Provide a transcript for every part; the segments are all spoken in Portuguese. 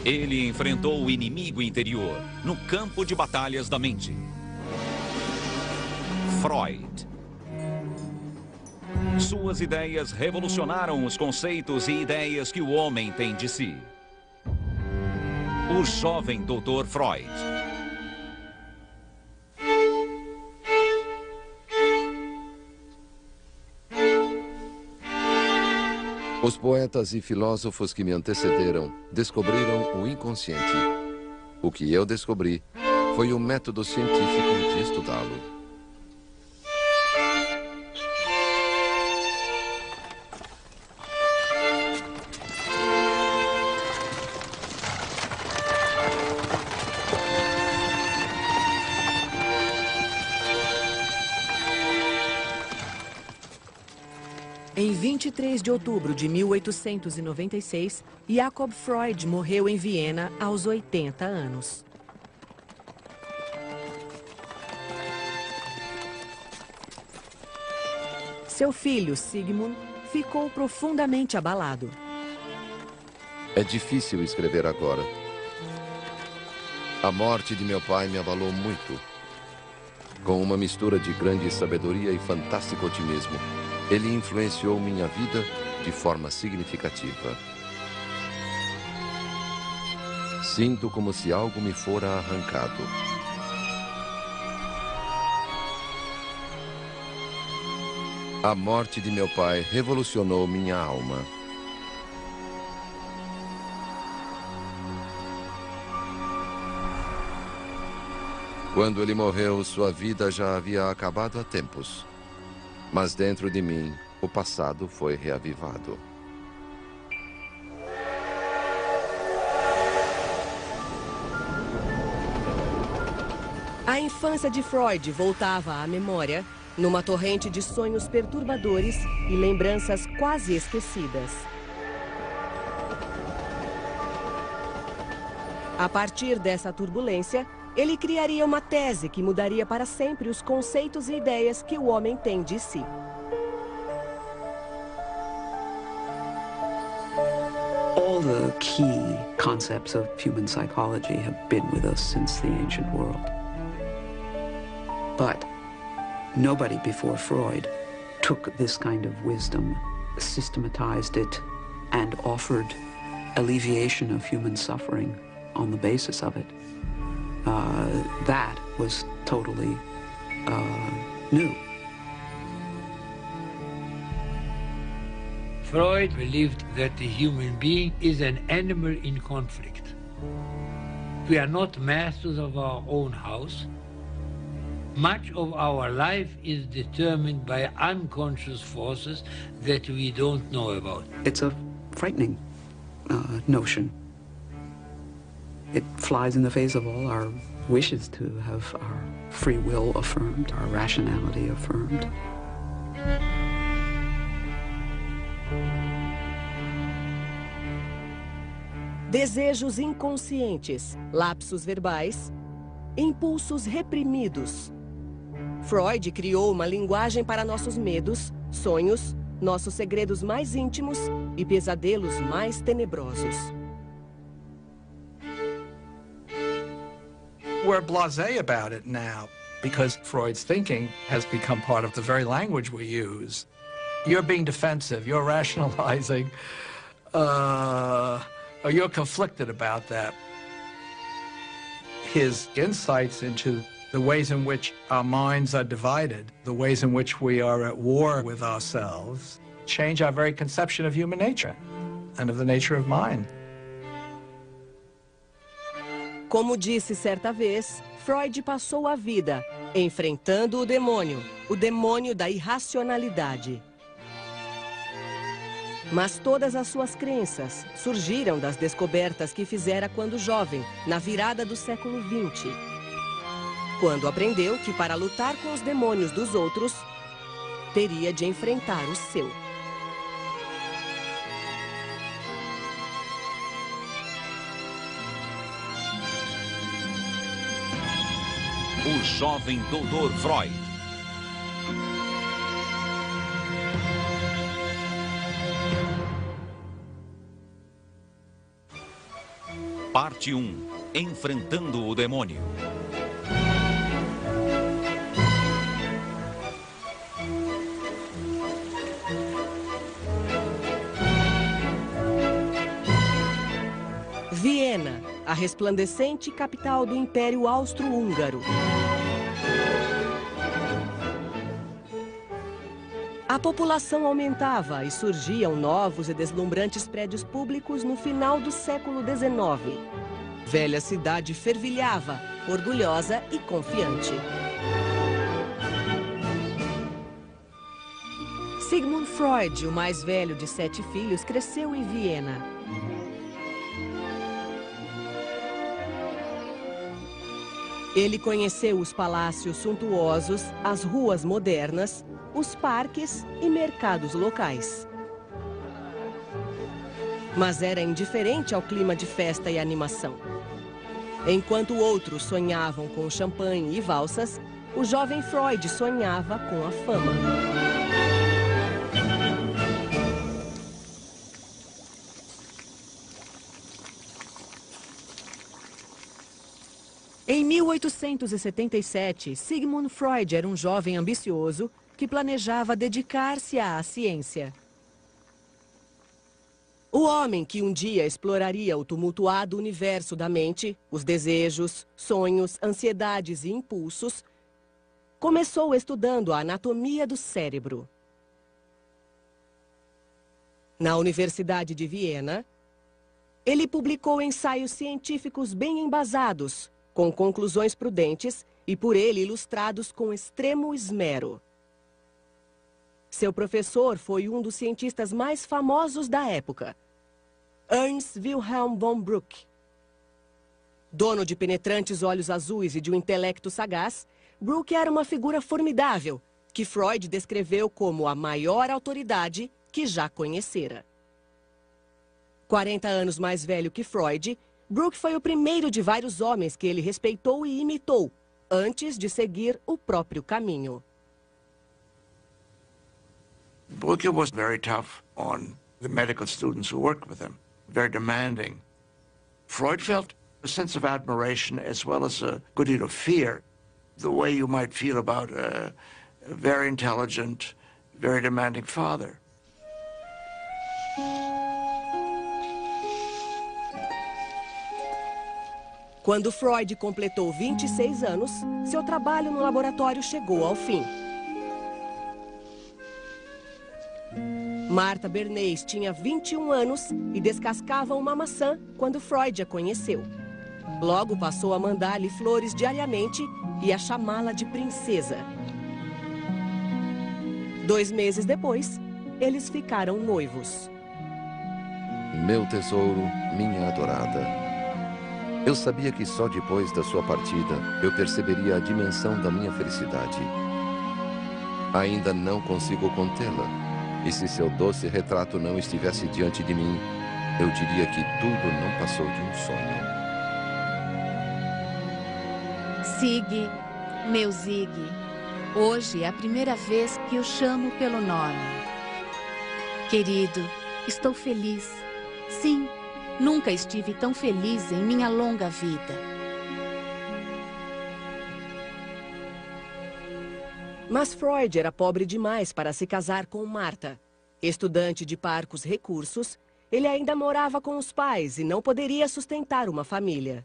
Ele enfrentou o inimigo interior no campo de batalhas da mente. Freud. Suas ideias revolucionaram os conceitos e ideias que o homem tem de si. O jovem Dr. Freud. Os poetas e filósofos que me antecederam descobriram o inconsciente. O que eu descobri foi o método científico de estudá-lo. Em 23 de outubro de 1896, Jakob Freud morreu em Viena aos 80 anos. Seu filho, Sigmund, ficou profundamente abalado. É difícil escrever agora. A morte de meu pai me abalou muito. Com uma mistura de grande sabedoria e fantástico otimismo, ele influenciou minha vida de forma significativa. Sinto como se algo me fora arrancado. A morte de meu pai revolucionou minha alma. Quando ele morreu, sua vida já havia acabado há tempos. Mas dentro de mim, o passado foi reavivado. A infância de Freud voltava à memória numa torrente de sonhos perturbadores e lembranças quase esquecidas. A partir dessa turbulência, ele criaria uma tese que mudaria para sempre os conceitos e ideias que o homem tem de si. All the key concepts of human psychology have been with us since the ancient world. But nobody before Freud took this kind of wisdom, systematized it, and offered alleviation of human suffering on the basis of it. That was totally new. Freud believed that the human being is an animal in conflict. We are not masters of our own house. Much of our life is determined by unconscious forces that we don't know about. It's a frightening notion. It flies in the face of all our wishes to have our free will affirmed, our rationality affirmed. Desejos inconscientes, lapsos verbais, impulsos reprimidos. Freud criou uma linguagem para nossos medos, sonhos, nossos segredos mais íntimos e pesadelos mais tenebrosos. We're blasé about it now because Freud's thinking has become part of the very language we use. You're being defensive, you're rationalizing, or you're conflicted about that. His insights into the ways in which our minds are divided, the ways in which we are at war with ourselves, change our very conception of human nature and of the nature of mind. Como disse certa vez, Freud passou a vida enfrentando o demônio da irracionalidade. Mas todas as suas crenças surgiram das descobertas que fizera quando jovem, na virada do século XX. Quando aprendeu que para lutar com os demônios dos outros, teria de enfrentar o seu. O jovem Dr. Freud. Parte 1. Enfrentando o demônio. Viena, a resplandecente capital do Império Austro-Húngaro. A população aumentava e surgiam novos e deslumbrantes prédios públicos no final do século XIX. Velha cidade fervilhava, orgulhosa e confiante. Sigmund Freud, o mais velho de 7 filhos, cresceu em Viena. Ele conheceu os palácios suntuosos, as ruas modernas, os parques e mercados locais. Mas era indiferente ao clima de festa e animação. Enquanto outros sonhavam com champanhe e valsas, o jovem Freud sonhava com a fama. Em 1877, Sigmund Freud era um jovem ambicioso que planejava dedicar-se à ciência. O homem que um dia exploraria o tumultuado universo da mente, os desejos, sonhos, ansiedades e impulsos, começou estudando a anatomia do cérebro. Na Universidade de Viena, ele publicou ensaios científicos bem embasados, com conclusões prudentes e por ele ilustrados com extremo esmero. Seu professor foi um dos cientistas mais famosos da época, Ernst Wilhelm von Bruck. Dono de penetrantes olhos azuis e de um intelecto sagaz, Bruck era uma figura formidável, que Freud descreveu como a maior autoridade que já conhecera. 40 anos mais velho que Freud, Bruck foi o primeiro de vários homens que ele respeitou e imitou, antes de seguir o próprio caminho. Bruck was very tough on the medical students who worked with him, very demanding. Freud felt a sense of admiration as well as a good deal of fear, the way you might feel about a very intelligent, very demanding father. Quando Freud completou 26 anos, seu trabalho no laboratório chegou ao fim. Martha Bernays tinha 21 anos e descascava uma maçã quando Freud a conheceu. Logo passou a mandar-lhe flores diariamente e a chamá-la de princesa. 2 meses depois, eles ficaram noivos. Meu tesouro, minha adorada. Eu sabia que só depois da sua partida eu perceberia a dimensão da minha felicidade. Ainda não consigo contê-la. E se seu doce retrato não estivesse diante de mim, eu diria que tudo não passou de um sonho. Sig, meu Zig, hoje é a primeira vez que o chamo pelo nome. Querido, estou feliz. Sim, nunca estive tão feliz em minha longa vida. Mas Freud era pobre demais para se casar com Martha. Estudante de parcos recursos, ele ainda morava com os pais e não poderia sustentar uma família.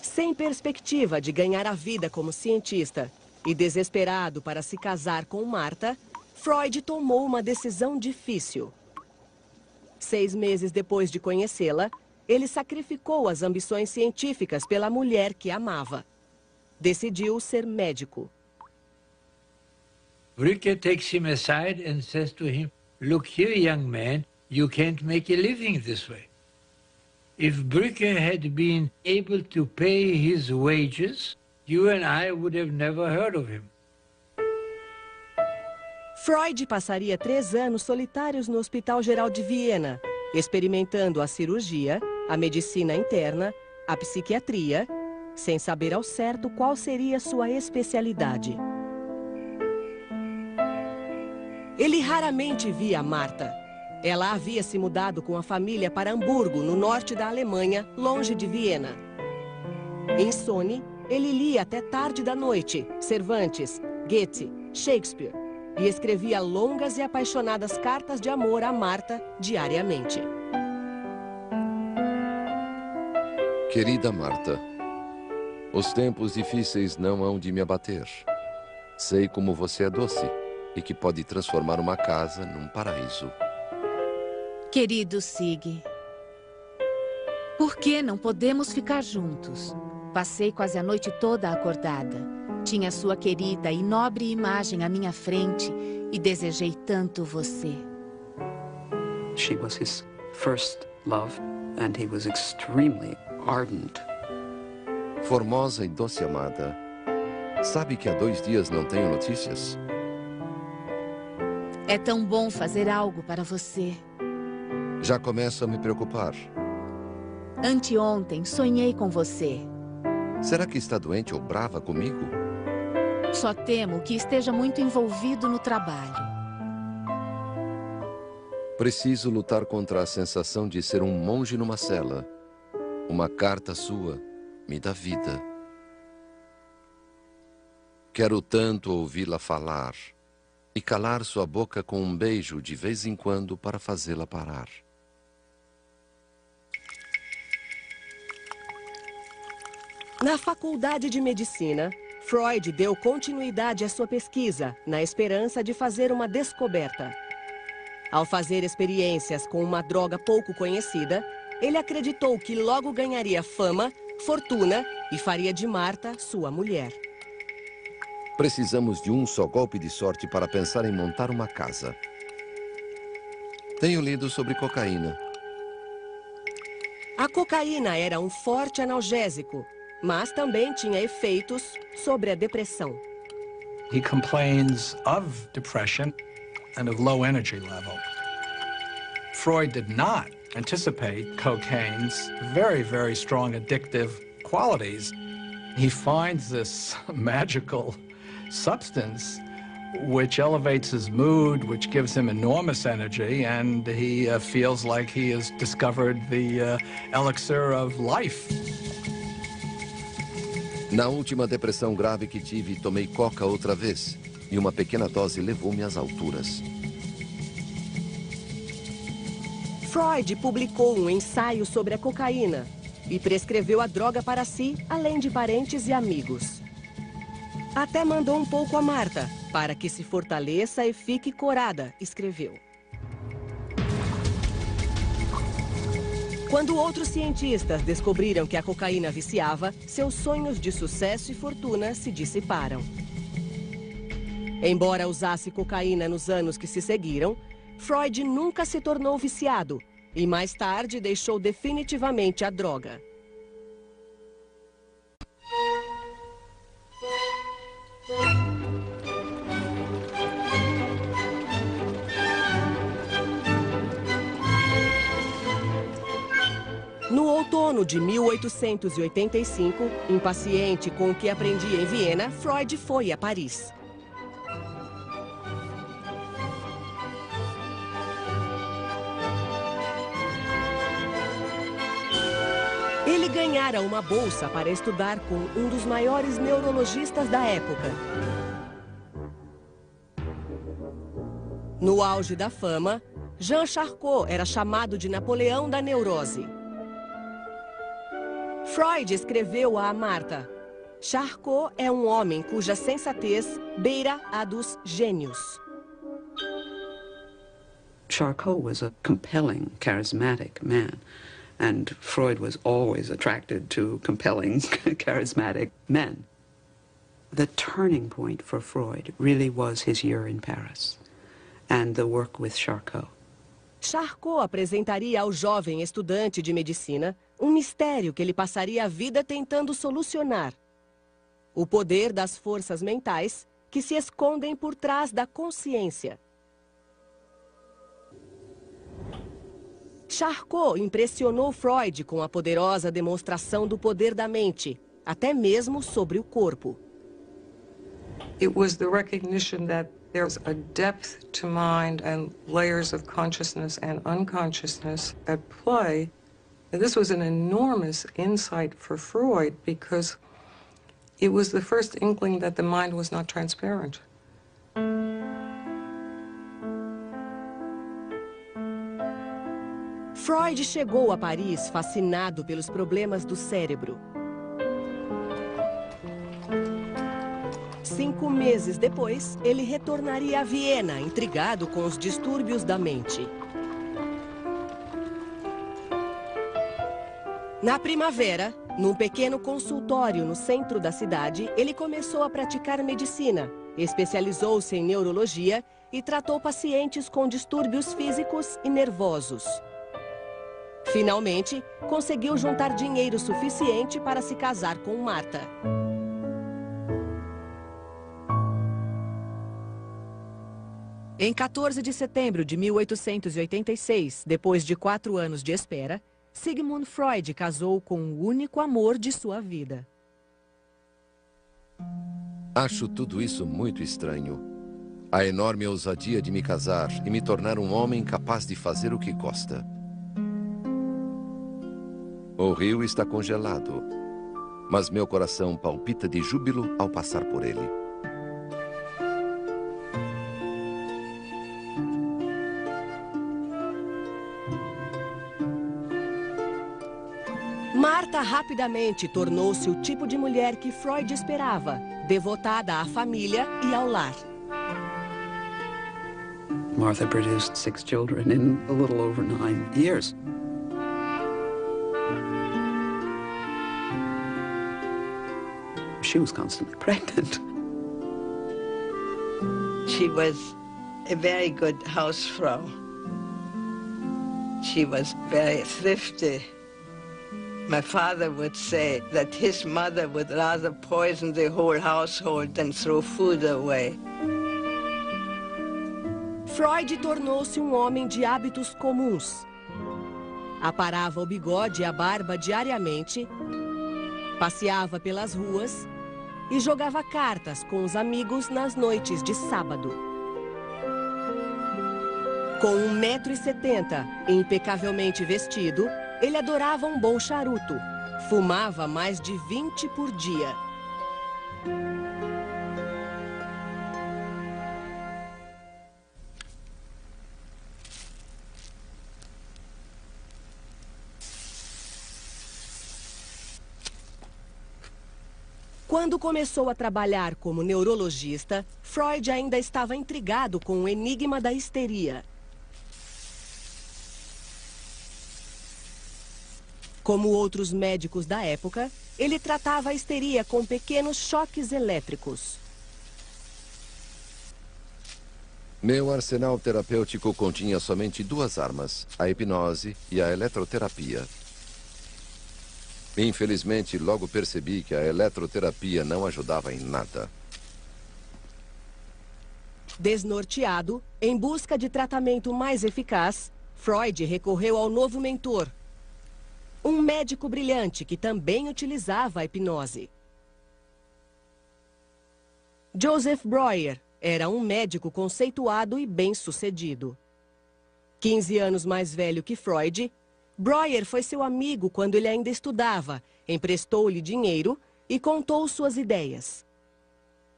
Sem perspectiva de ganhar a vida como cientista e desesperado para se casar com Martha, Freud tomou uma decisão difícil. 6 meses depois de conhecê-la, ele sacrificou as ambições científicas pela mulher que amava. Decidiu ser médico. Bruck takes him aside and says to him, "Look here, young man, you can't make a living this way." If Bruck had been able to pay his wages, you and I would have never heard of him. Freud passaria 3 anos solitários no Hospital Geral de Viena, experimentando a cirurgia, a medicina interna, a psiquiatria, sem saber ao certo qual seria sua especialidade. Ele raramente via Martha. Ela havia se mudado com a família para Hamburgo, no norte da Alemanha, longe de Viena. Insone, ele lia até tarde da noite Cervantes, Goethe, Shakespeare e escrevia longas e apaixonadas cartas de amor a Marta diariamente. Querida Marta, os tempos difíceis não hão de me abater. Sei como você é doce e que pode transformar uma casa num paraíso. Querido Sig, por que não podemos ficar juntos? Passei quase a noite toda acordada. Tinha sua querida e nobre imagem à minha frente e desejei tanto você. She was his first love, and he was extremely ardent. Formosa e doce amada, sabe que há 2 dias não tenho notícias? É tão bom fazer algo para você. Já começo a me preocupar. Anteontem sonhei com você. Será que está doente ou brava comigo? Só temo que esteja muito envolvido no trabalho. Preciso lutar contra a sensação de ser um monge numa cela. Uma carta sua me dá vida. Quero tanto ouvi-la falar e calar sua boca com um beijo de vez em quando para fazê-la parar. Na Faculdade de Medicina, Freud deu continuidade à sua pesquisa, na esperança de fazer uma descoberta. Ao fazer experiências com uma droga pouco conhecida, ele acreditou que logo ganharia fama, fortuna e faria de Marta sua mulher. Precisamos de um só golpe de sorte para pensar em montar uma casa. Tenho lido sobre cocaína. A cocaína era um forte analgésico, mas também tinha efeitos sobre a depressão. He complains of depression and of low energy level. Freud did not anticipate cocaine's very, very strong addictive qualities. He finds this magical substance which elevates his mood, which gives him enormous energy, and he feels like he has discovered the elixir of life. Na última depressão grave que tive, tomei coca outra vez, e uma pequena dose levou-me às alturas. Freud publicou um ensaio sobre a cocaína e prescreveu a droga para si, além de parentes e amigos. Até mandou um pouco a Marta, para que se fortaleça e fique corada, escreveu. Quando outros cientistas descobriram que a cocaína viciava, seus sonhos de sucesso e fortuna se dissiparam. Embora usasse cocaína nos anos que se seguiram, Freud nunca se tornou viciado e mais tarde deixou definitivamente a droga. No outono de 1885, impaciente com o que aprendia em Viena, Freud foi a Paris. Ele ganhara uma bolsa para estudar com um dos maiores neurologistas da época. No auge da fama, Jean Charcot era chamado de Napoleão da neurose. Freud escreveu a Marta: Charcot é um homem cuja sensatez beira a dos gênios. Charcot was a compelling, charismatic man, and Freud was always attracted to compelling, charismatic men. The turning point for Freud really was his year in Paris and the work with Charcot. Charcot apresentaria ao jovem estudante de medicina um mistério que ele passaria a vida tentando solucionar: o poder das forças mentais que se escondem por trás da consciência. Charcot impressionou Freud com a poderosa demonstração do poder da mente, até mesmo sobre o corpo. It was the recognition that There's a depth to mind and layers of consciousness and unconsciousness at play. And this was an enormous insight for Freud because it was the first inkling that the mind was not transparent. Freud chegou a Paris fascinado pelos problemas do cérebro. 5 meses depois, ele retornaria a Viena, intrigado com os distúrbios da mente. Na primavera, num pequeno consultório no centro da cidade, ele começou a praticar medicina, especializou-se em neurologia e tratou pacientes com distúrbios físicos e nervosos. Finalmente, conseguiu juntar dinheiro suficiente para se casar com Martha. Em 14 de setembro de 1886, depois de 4 anos de espera, Sigmund Freud casou com o único amor de sua vida. Acho tudo isso muito estranho. A enorme ousadia de me casar e me tornar um homem capaz de fazer o que gosta. O rio está congelado, mas meu coração palpita de júbilo ao passar por ele. Martha rapidamente tornou-se o tipo de mulher que Freud esperava, devotada à família e ao lar. Martha produced 6 children in a little over 9 years. She was constantly pregnant. She was a very good housefrau. She was very thrifty. My father would say that his mother would rather poison the whole household than throw food away. Freud tornou-se um homem de hábitos comuns. Aparava o bigode e a barba diariamente, passeava pelas ruas e jogava cartas com os amigos nas noites de sábado. Com 1,70 m e impecavelmente vestido, ele adorava um bom charuto. Fumava mais de 20 por dia. Quando começou a trabalhar como neurologista, Freud ainda estava intrigado com o enigma da histeria. Como outros médicos da época, ele tratava a histeria com pequenos choques elétricos. Meu arsenal terapêutico continha somente 2 armas, a hipnose e a eletroterapia. Infelizmente, logo percebi que a eletroterapia não ajudava em nada. Desnorteado, em busca de tratamento mais eficaz, Freud recorreu ao novo mentor, um médico brilhante que também utilizava a hipnose. Joseph Breuer era um médico conceituado e bem-sucedido. 15 anos mais velho que Freud, Breuer foi seu amigo quando ele ainda estudava, emprestou-lhe dinheiro e contou suas ideias.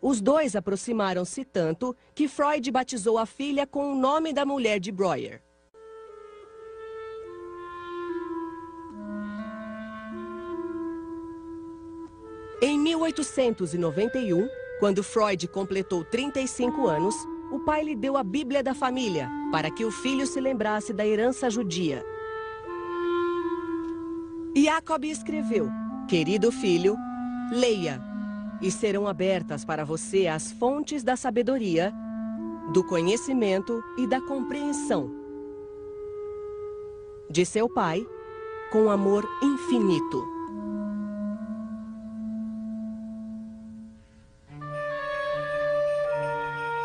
Os dois aproximaram-se tanto que Freud batizou a filha com o nome da mulher de Breuer. Em 1891, quando Freud completou 35 anos, o pai lhe deu a Bíblia da família para que o filho se lembrasse da herança judia. Jacob escreveu: "Querido filho, leia, e serão abertas para você as fontes da sabedoria, do conhecimento e da compreensão." De seu pai, com amor infinito.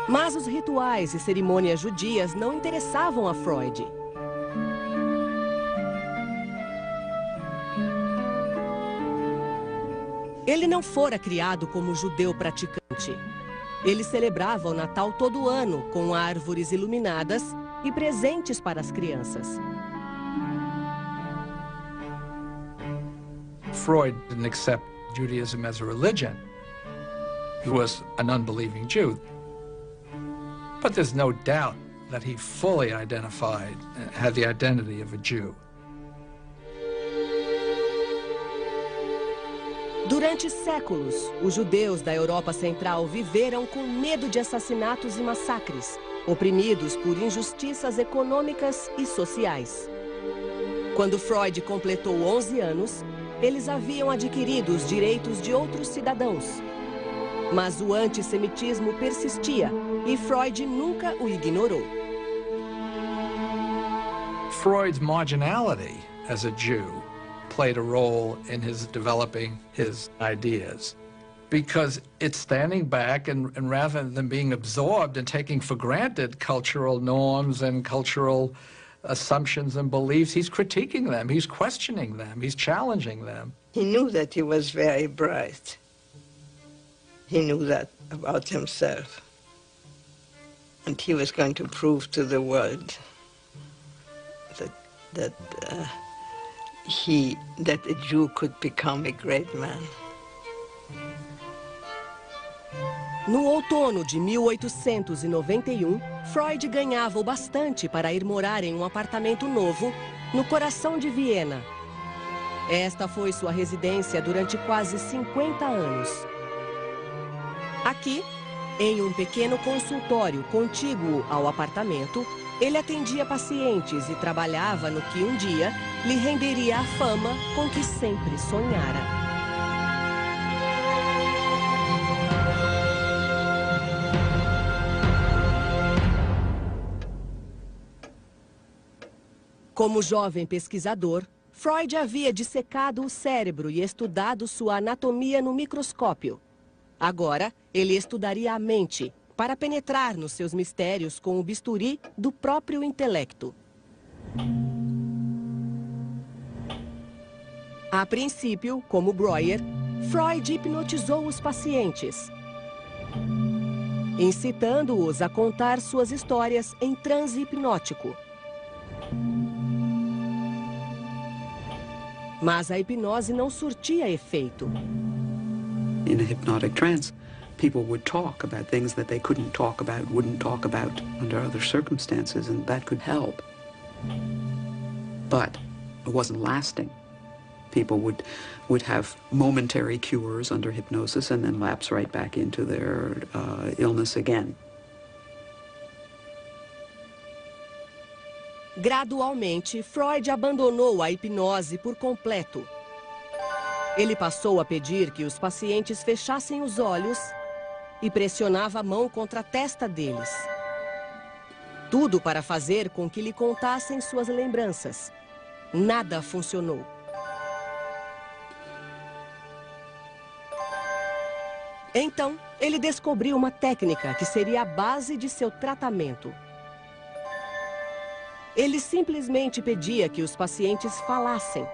Mas os rituais e cerimônias judias não interessavam a Freud. Ele não fora criado como judeu praticante. Ele celebrava o Natal todo ano com árvores iluminadas e presentes para as crianças. Freud didn't accept Judaism as a religion. He was an unbelieving Jew. But there's no doubt that he fully identified, had the identity of a Jew. Durante séculos, os judeus da Europa Central viveram com medo de assassinatos e massacres, oprimidos por injustiças econômicas e sociais. Quando Freud completou 11 anos, eles haviam adquirido os direitos de outros cidadãos. Mas o antissemitismo persistia e Freud nunca o ignorou. Freud's marginality as a Jew played a role in his developing his ideas, because it's standing back and rather than being absorbed and taking for granted cultural norms and cultural assumptions and beliefs, he's critiquing them, he's questioning them, he's challenging them. He knew that he was very bright. He knew that about himself. And he was going to prove to the world that a Jew could become a great man. No outono de 1891, Freud ganhava o bastante para ir morar em um apartamento novo no coração de Viena. Esta foi sua residência durante quase 50 anos. Aqui, em um pequeno consultório contíguo ao apartamento, ele atendia pacientes e trabalhava no que um dia lhe renderia a fama com que sempre sonhara. Como jovem pesquisador, Freud havia dissecado o cérebro e estudado sua anatomia no microscópio. Agora, ele estudaria a mente para penetrar nos seus mistérios com o bisturi do próprio intelecto. A princípio, como Breuer, Freud hipnotizou os pacientes, incitando-os a contar suas histórias em transe hipnótico. Mas a hipnose não surtia efeito. In a hypnotic trance, people would talk about things that they couldn't talk about, wouldn't talk about under other circumstances, and that could help. But it wasn't lasting. People would have momentary cures under hypnosis and then lapse right back into their illness again. Gradualmente, Freud abandonou a hipnose por completo. Ele passou a pedir que os pacientes fechassem os olhos e pressionava a mão contra a testa deles. Tudo para fazer com que lhe contassem suas lembranças. Nada funcionou. Então, ele descobriu uma técnica que seria a base de seu tratamento. Ele simplesmente pedia que os pacientes falassem.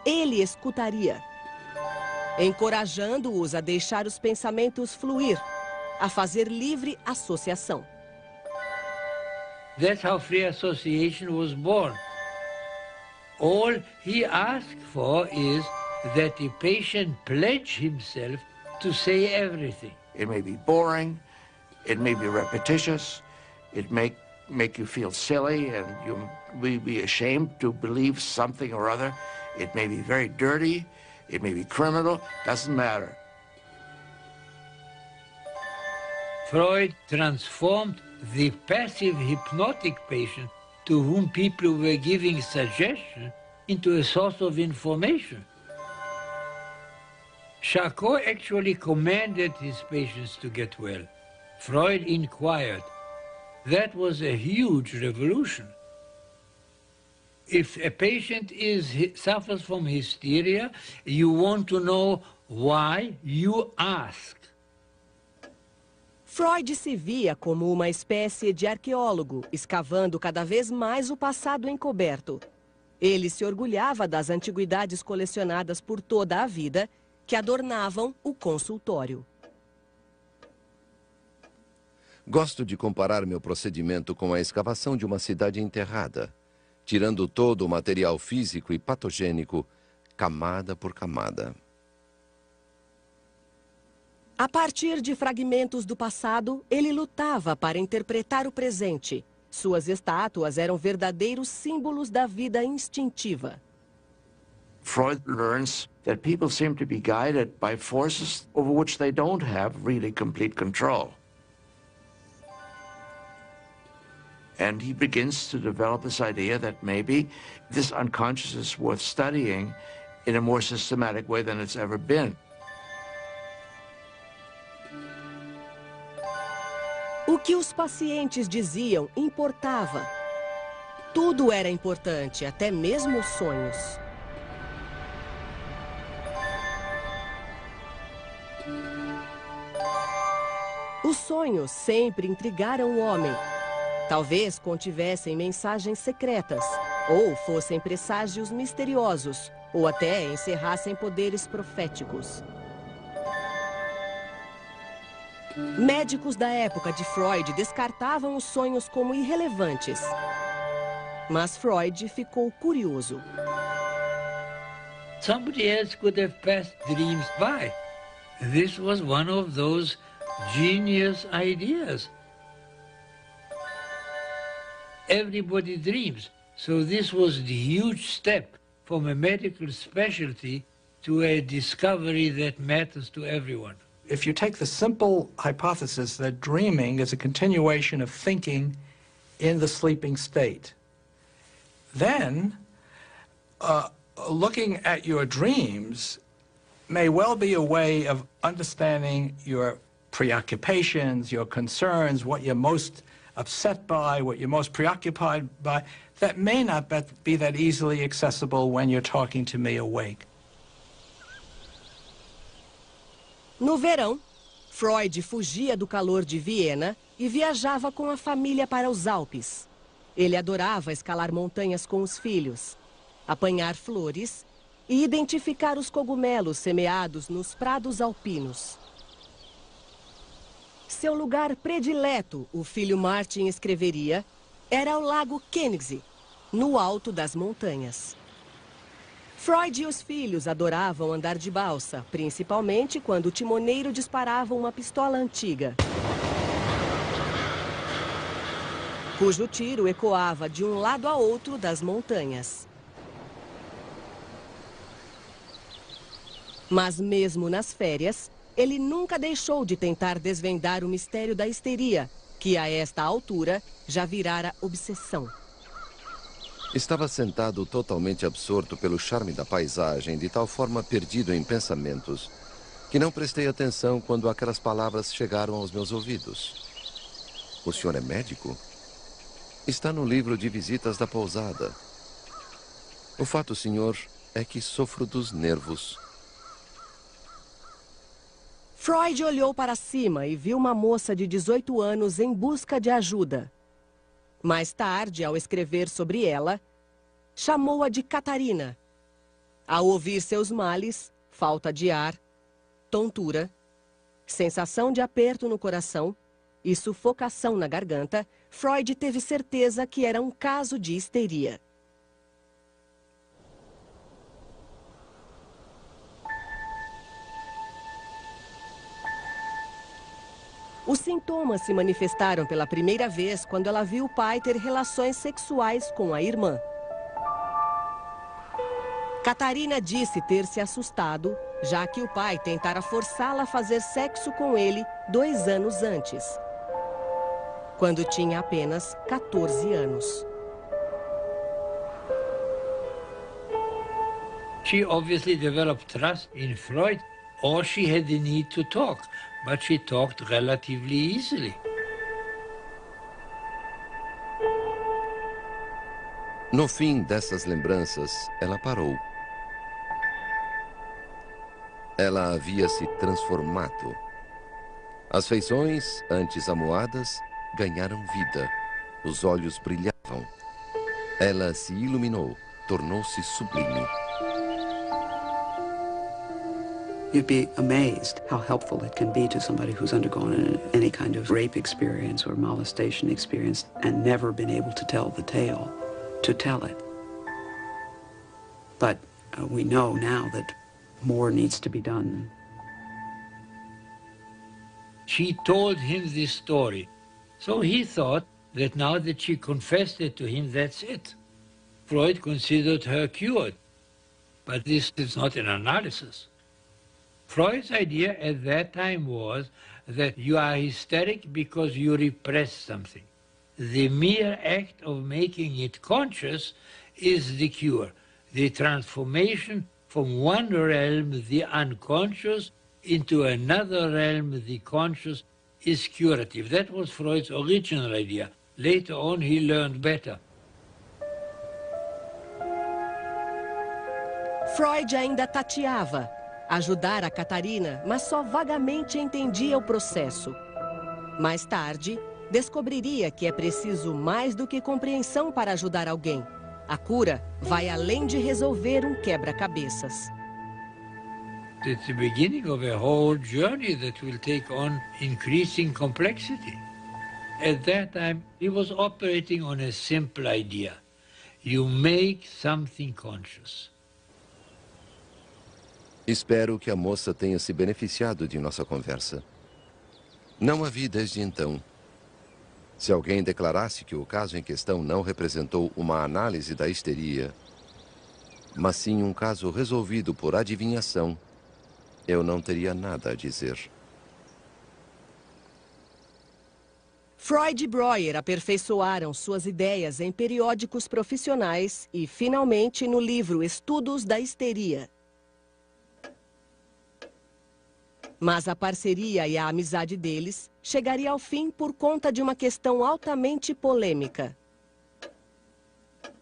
Ele escutaria, encorajando-os a deixar os pensamentos fluir, a fazer livre associação. That's how free association was born. All he asked for is that the patient pledge himself to say everything. It may be boring, it may be repetitious, it may make you feel silly and you may be ashamed to believe something or other. It may be very dirty, it may be criminal, doesn't matter. Freud transformed the passive hypnotic patient to whom people were giving suggestion into a source of information. Charcot actually commanded his patients to get well. Freud inquired. That was a huge revolution. If a patient suffers from hysteria, you want to know why, you ask. Freud se via como uma espécie de arqueólogo, escavando cada vez mais o passado encoberto. Ele se orgulhava das antiguidades colecionadas por toda a vida, que adornavam o consultório. Gosto de comparar meu procedimento com a escavação de uma cidade enterrada, tirando todo o material físico e patogênico, camada por camada. A partir de fragmentos do passado, ele lutava para interpretar o presente. Suas estátuas eram verdadeiros símbolos da vida instintiva. Freud learns that people seem to be guided by forces over which they don't have really complete control. And he begins to develop this idea that maybe this unconscious is worth studying in a more systematic way than it's ever been. O que os pacientes diziam importava. Tudo era importante, até mesmo os sonhos. Os sonhos sempre intrigaram o homem. Talvez contivessem mensagens secretas, ou fossem presságios misteriosos, ou até encerrassem poderes proféticos. Médicos da época de Freud descartavam os sonhos como irrelevantes. Mas Freud ficou curioso. Somebody else could have passed dreams by. This was one of those genius ideas. Everybody dreams. So this was the huge step from a medical specialty to a discovery that matters to everyone. If you take the simple hypothesis that dreaming is a continuation of thinking in the sleeping state, then looking at your dreams may well be a way of understanding your preoccupations, your concerns, what you're most upset by, what you're most preoccupied by. That may not be that easily accessible when you're talking to me awake. No verão, Freud fugia do calor de Viena e viajava com a família para os Alpes. Ele adorava escalar montanhas com os filhos, apanhar flores e identificar os cogumelos semeados nos prados alpinos. Seu lugar predileto, o filho Martin escreveria, era o Lago Koenigsee, no alto das montanhas. Freud e os filhos adoravam andar de balsa, principalmente quando o timoneiro disparava uma pistola antiga, cujo tiro ecoava de um lado a outro das montanhas. Mas mesmo nas férias, ele nunca deixou de tentar desvendar o mistério da histeria, que a esta altura já virara obsessão. Estava sentado totalmente absorto pelo charme da paisagem, de tal forma perdido em pensamentos, que não prestei atenção quando aquelas palavras chegaram aos meus ouvidos. O senhor é médico? Está no livro de visitas da pousada. O fato, senhor, é que sofro dos nervos. Freud olhou para cima e viu uma moça de 18 anos em busca de ajuda. Mais tarde, ao escrever sobre ela, chamou-a de Catarina. Ao ouvir seus males, falta de ar, tontura, sensação de aperto no coração e sufocação na garganta, Freud teve certeza que era um caso de histeria. Os sintomas se manifestaram pela primeira vez quando ela viu o pai ter relações sexuais com a irmã. Catarina disse ter se assustado, já que o pai tentara forçá-la a fazer sexo com ele 2 anos antes, quando tinha apenas 14 anos. She obviously developed trust in Freud, or she had the need to talk, but she talked relatively easily. No fim dessas lembranças, ela parou. Ela havia se transformado. As feições, antes amuadas, ganharam vida. Os olhos brilhavam. Ela se iluminou, tornou-se sublime. You'd be amazed how helpful it can be to somebody who's undergone any kind of rape experience or molestation experience and never been able to tell the tale, to tell it. But we know now that more needs to be done. She told him this story. So he thought that now that she confessed it to him, that's it. Freud considered her cured. But this is not an analysis. Freud's idea at that time was that you are hysteric because you repress something. The mere act of making it conscious is the cure, the transformation from one realm, the unconscious, into another realm, the conscious, is curative. That was Freud's original idea. Later on, he learned better. Freud ainda tateava. Ajudar a Catarina, mas só vagamente entendia o processo. Mais tarde, descobriria que é preciso mais do que compreensão para ajudar alguém. A cura vai além de resolver um quebra-cabeças. It's the beginning of a whole journey that will take on increasing complexity. At that time, he was operating on a simple idea. You make something conscious. Espero que a moça tenha se beneficiado de nossa conversa. Não a vi desde então. Se alguém declarasse que o caso em questão não representou uma análise da histeria, mas sim um caso resolvido por adivinhação, eu não teria nada a dizer. Freud e Breuer aperfeiçoaram suas ideias em periódicos profissionais e, finalmente, no livro Estudos da Histeria. Mas a parceria e a amizade deles chegaria ao fim por conta de uma questão altamente polêmica.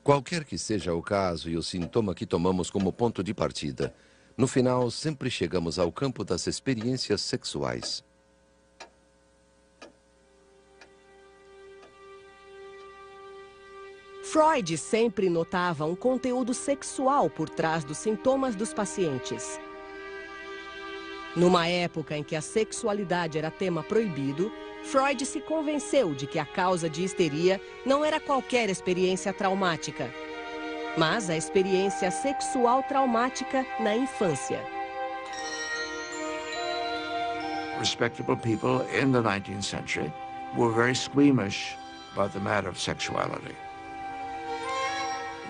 Qualquer que seja o caso e o sintoma que tomamos como ponto de partida, no final sempre chegamos ao campo das experiências sexuais. Freud sempre notava um conteúdo sexual por trás dos sintomas dos pacientes. Numa época em que a sexualidade era tema proibido, Freud se convenceu de que a causa de histeria não era qualquer experiência traumática, mas a experiência sexual traumática na infância. Respectable people in the 19th century were very squeamish about the matter of sexuality.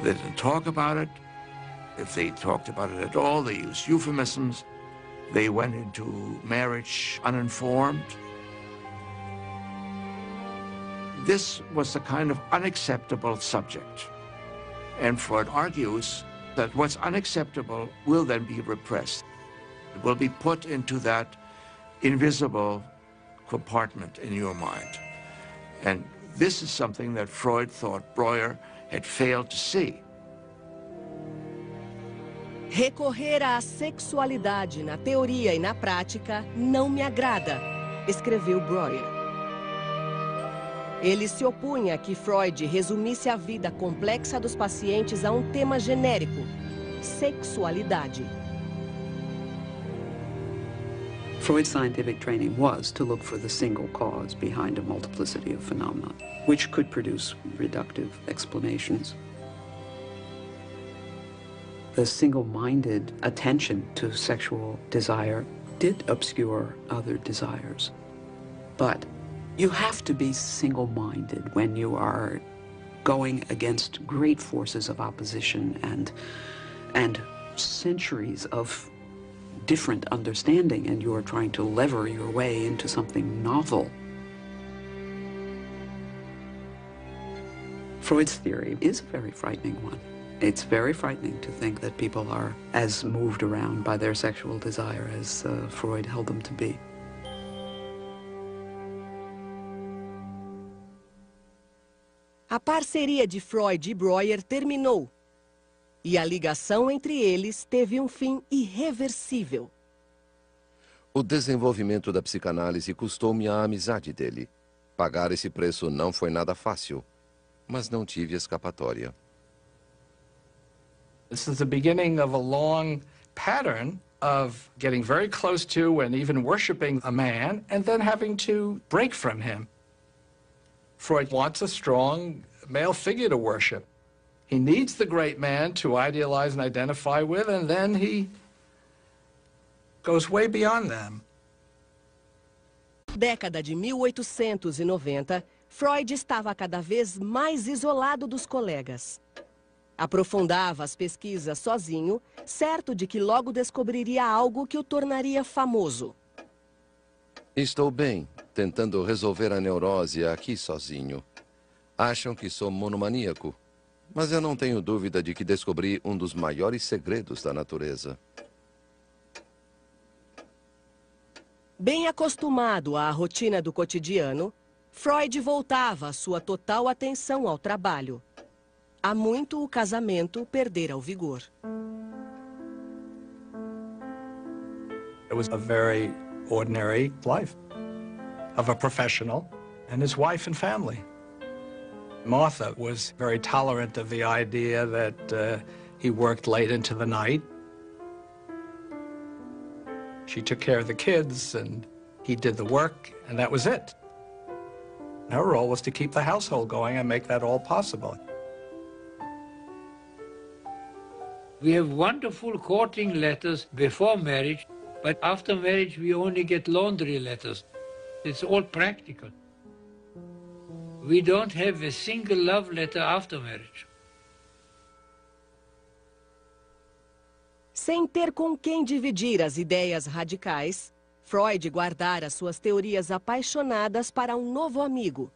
They didn't talk about it. If they talked about it at all, they used euphemisms. They went into marriage uninformed. This was a kind of unacceptable subject. And Freud argues that what's unacceptable will then be repressed. It will be put into that invisible compartment in your mind. And this is something that Freud thought Breuer had failed to see. Recorrer à sexualidade na teoria e na prática não me agrada, escreveu Breuer. Ele se opunha a que Freud resumisse a vida complexa dos pacientes a um tema genérico: sexualidade. Freud's scientific training was to look for the single cause behind a multiplicity of phenomena, which could produce reductive explanations. The single-minded attention to sexual desire did obscure other desires. But you have to be single-minded when you are going against great forces of opposition and centuries of different understanding, and you are trying to lever your way into something novel. Freud's theory is a very frightening one. It's very frightening to think that people are as moved around by their sexual desire as Freud held them to be. A parceria de Freud e Breuer terminou, e a ligação entre eles teve um fim irreversível. O desenvolvimento da psicanálise custou-me a amizade dele. Pagar esse preço não foi nada fácil, mas não tive escapatória. This is the beginning of a long pattern of getting very close to and even worshiping a man and then having to break from him. Freud wants a strong male figure to worship. He needs the great man to idealize and identify with, and then he goes way beyond them. Década de 1890, Freud estava cada vez mais isolado dos colegas. Aprofundava as pesquisas sozinho, certo de que logo descobriria algo que o tornaria famoso. Estou bem, tentando resolver a neurose aqui sozinho. Acham que sou monomaníaco, mas eu não tenho dúvida de que descobri um dos maiores segredos da natureza. Bem acostumado à rotina do cotidiano, Freud voltava a sua total atenção ao trabalho. Há muito o casamento perdera o vigor. It was a very ordinary life of a professional and his wife and family. Martha was very tolerant of the idea that he worked late into the night. She took care of the kids and he did the work, and that was it. Her role was to keep the household going and make that all possible. We have wonderful courting letters before marriage, but after marriage we only get laundry letters. It's all practical. We don't have a single love letter after marriage. Sem ter com quem dividir as ideias radicais, Freud guardara suas teorias apaixonadas para um novo amigo.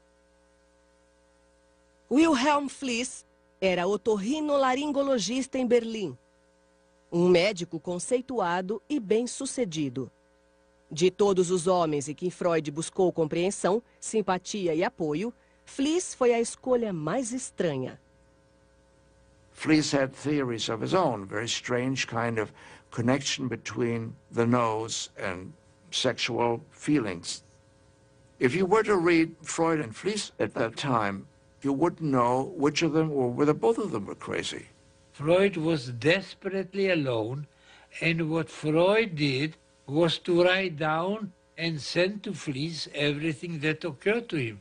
Wilhelm Fliess era otorrinolaringologista em Berlim. Um médico conceituado e bem-sucedido. De todos os homens em quem Freud buscou compreensão, simpatia e apoio, Fliess foi a escolha mais estranha. Fliess had theories of his own, very strange kind of connection between the nose and sexual feelings. If you were to read Freud and Fliess at that time, you wouldn't know which of them or whether both of them were crazy. Freud was desperately alone, and what Freud did was to write down and send to Fliess everything that occurred to him.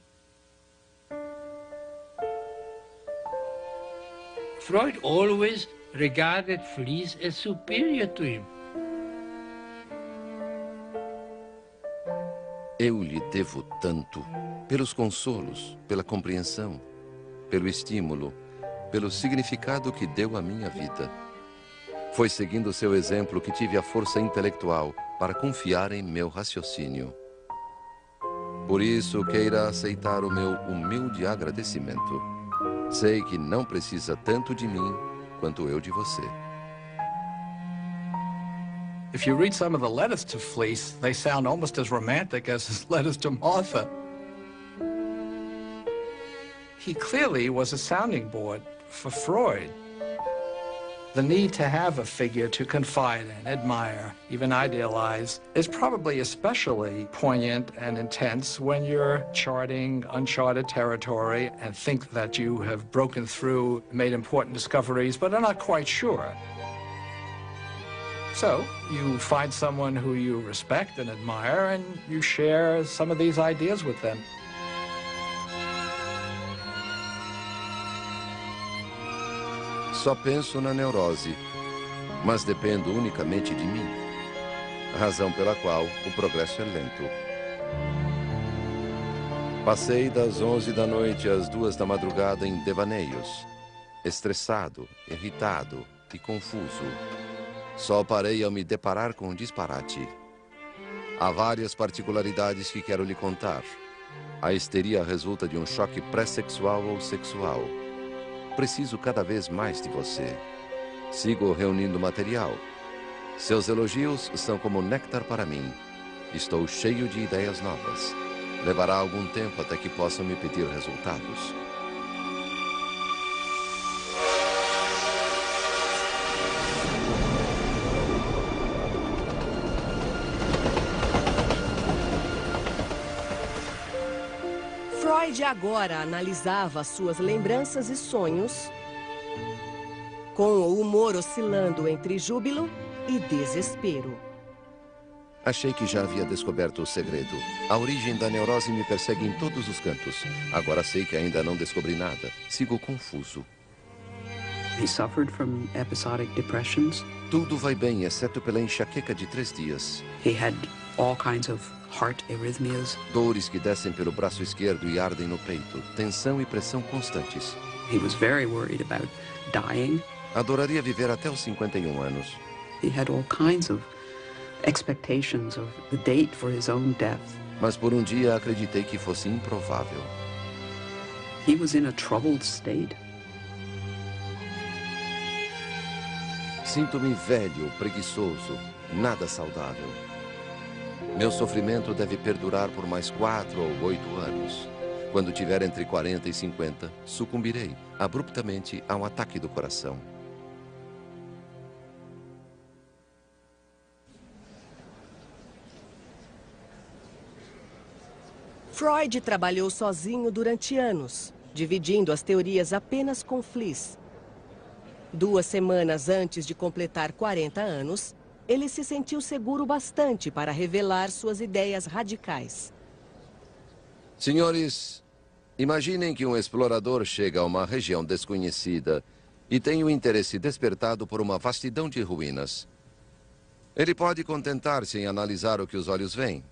Freud always regarded Fliess as superior to him. Eu lhe devo tanto, pelos consolos, pela compreensão, pelo estímulo, pelo significado que deu à minha vida. Foi seguindo seu exemplo que tive a força intelectual para confiar em meu raciocínio. Por isso, queira aceitar o meu humilde agradecimento. Sei que não precisa tanto de mim quanto eu de você. If you read some of the letters to Fliess, they sound almost as romantic as his letters to Martha. He clearly was a sounding board for Freud. The need to have a figure to confide in, admire, even idealize is probably especially poignant and intense when you're charting uncharted territory and think that you have broken through, made important discoveries, but are not quite sure. So you find someone who you respect and admire, and you share some of these ideas with them. Só penso na neurose, mas dependo unicamente de mim. Razão pela qual o progresso é lento. Passei das 11 da noite às 2 da madrugada em devaneios, estressado, irritado e confuso. Só parei ao me deparar com um disparate. Há várias particularidades que quero lhe contar. A histeria resulta de um choque pré-sexual ou sexual. Preciso cada vez mais de você. Sigo reunindo material. Seus elogios são como néctar para mim. Estou cheio de ideias novas. Levará algum tempo até que possam me pedir resultados. Freud agora analisava suas lembranças e sonhos com o humor oscilando entre júbilo e desespero. Achei que já havia descoberto o segredo. A origem da neurose me persegue em todos os cantos. Agora sei que ainda não descobri nada. Sigo confuso. He suffered from episodic depressions. Tudo vai bem, exceto pela enxaqueca de 3 dias. He had all kinds of heart arrhythmias. Dores que descem pelo braço esquerdo e ardem no peito. Tensão e pressão constantes. He was very worried about dying. Adoraria viver até os 51 anos. He had all kinds of expectations of the date for his own death. Mas por um dia acreditei que fosse improvável. He was in a troubled state. Sinto-me velho, preguiçoso, nada saudável. Meu sofrimento deve perdurar por mais 4 ou 8 anos. Quando tiver entre 40 e 50, sucumbirei abruptamente a um ataque do coração. Freud trabalhou sozinho durante anos, dividindo as teorias apenas com Fliess. 2 semanas antes de completar 40 anos, ele se sentiu seguro bastante para revelar suas ideias radicais. Senhores, imaginem que um explorador chega a uma região desconhecida e tem o interesse despertado por uma vastidão de ruínas. Ele pode contentar-se em analisar o que os olhos veem,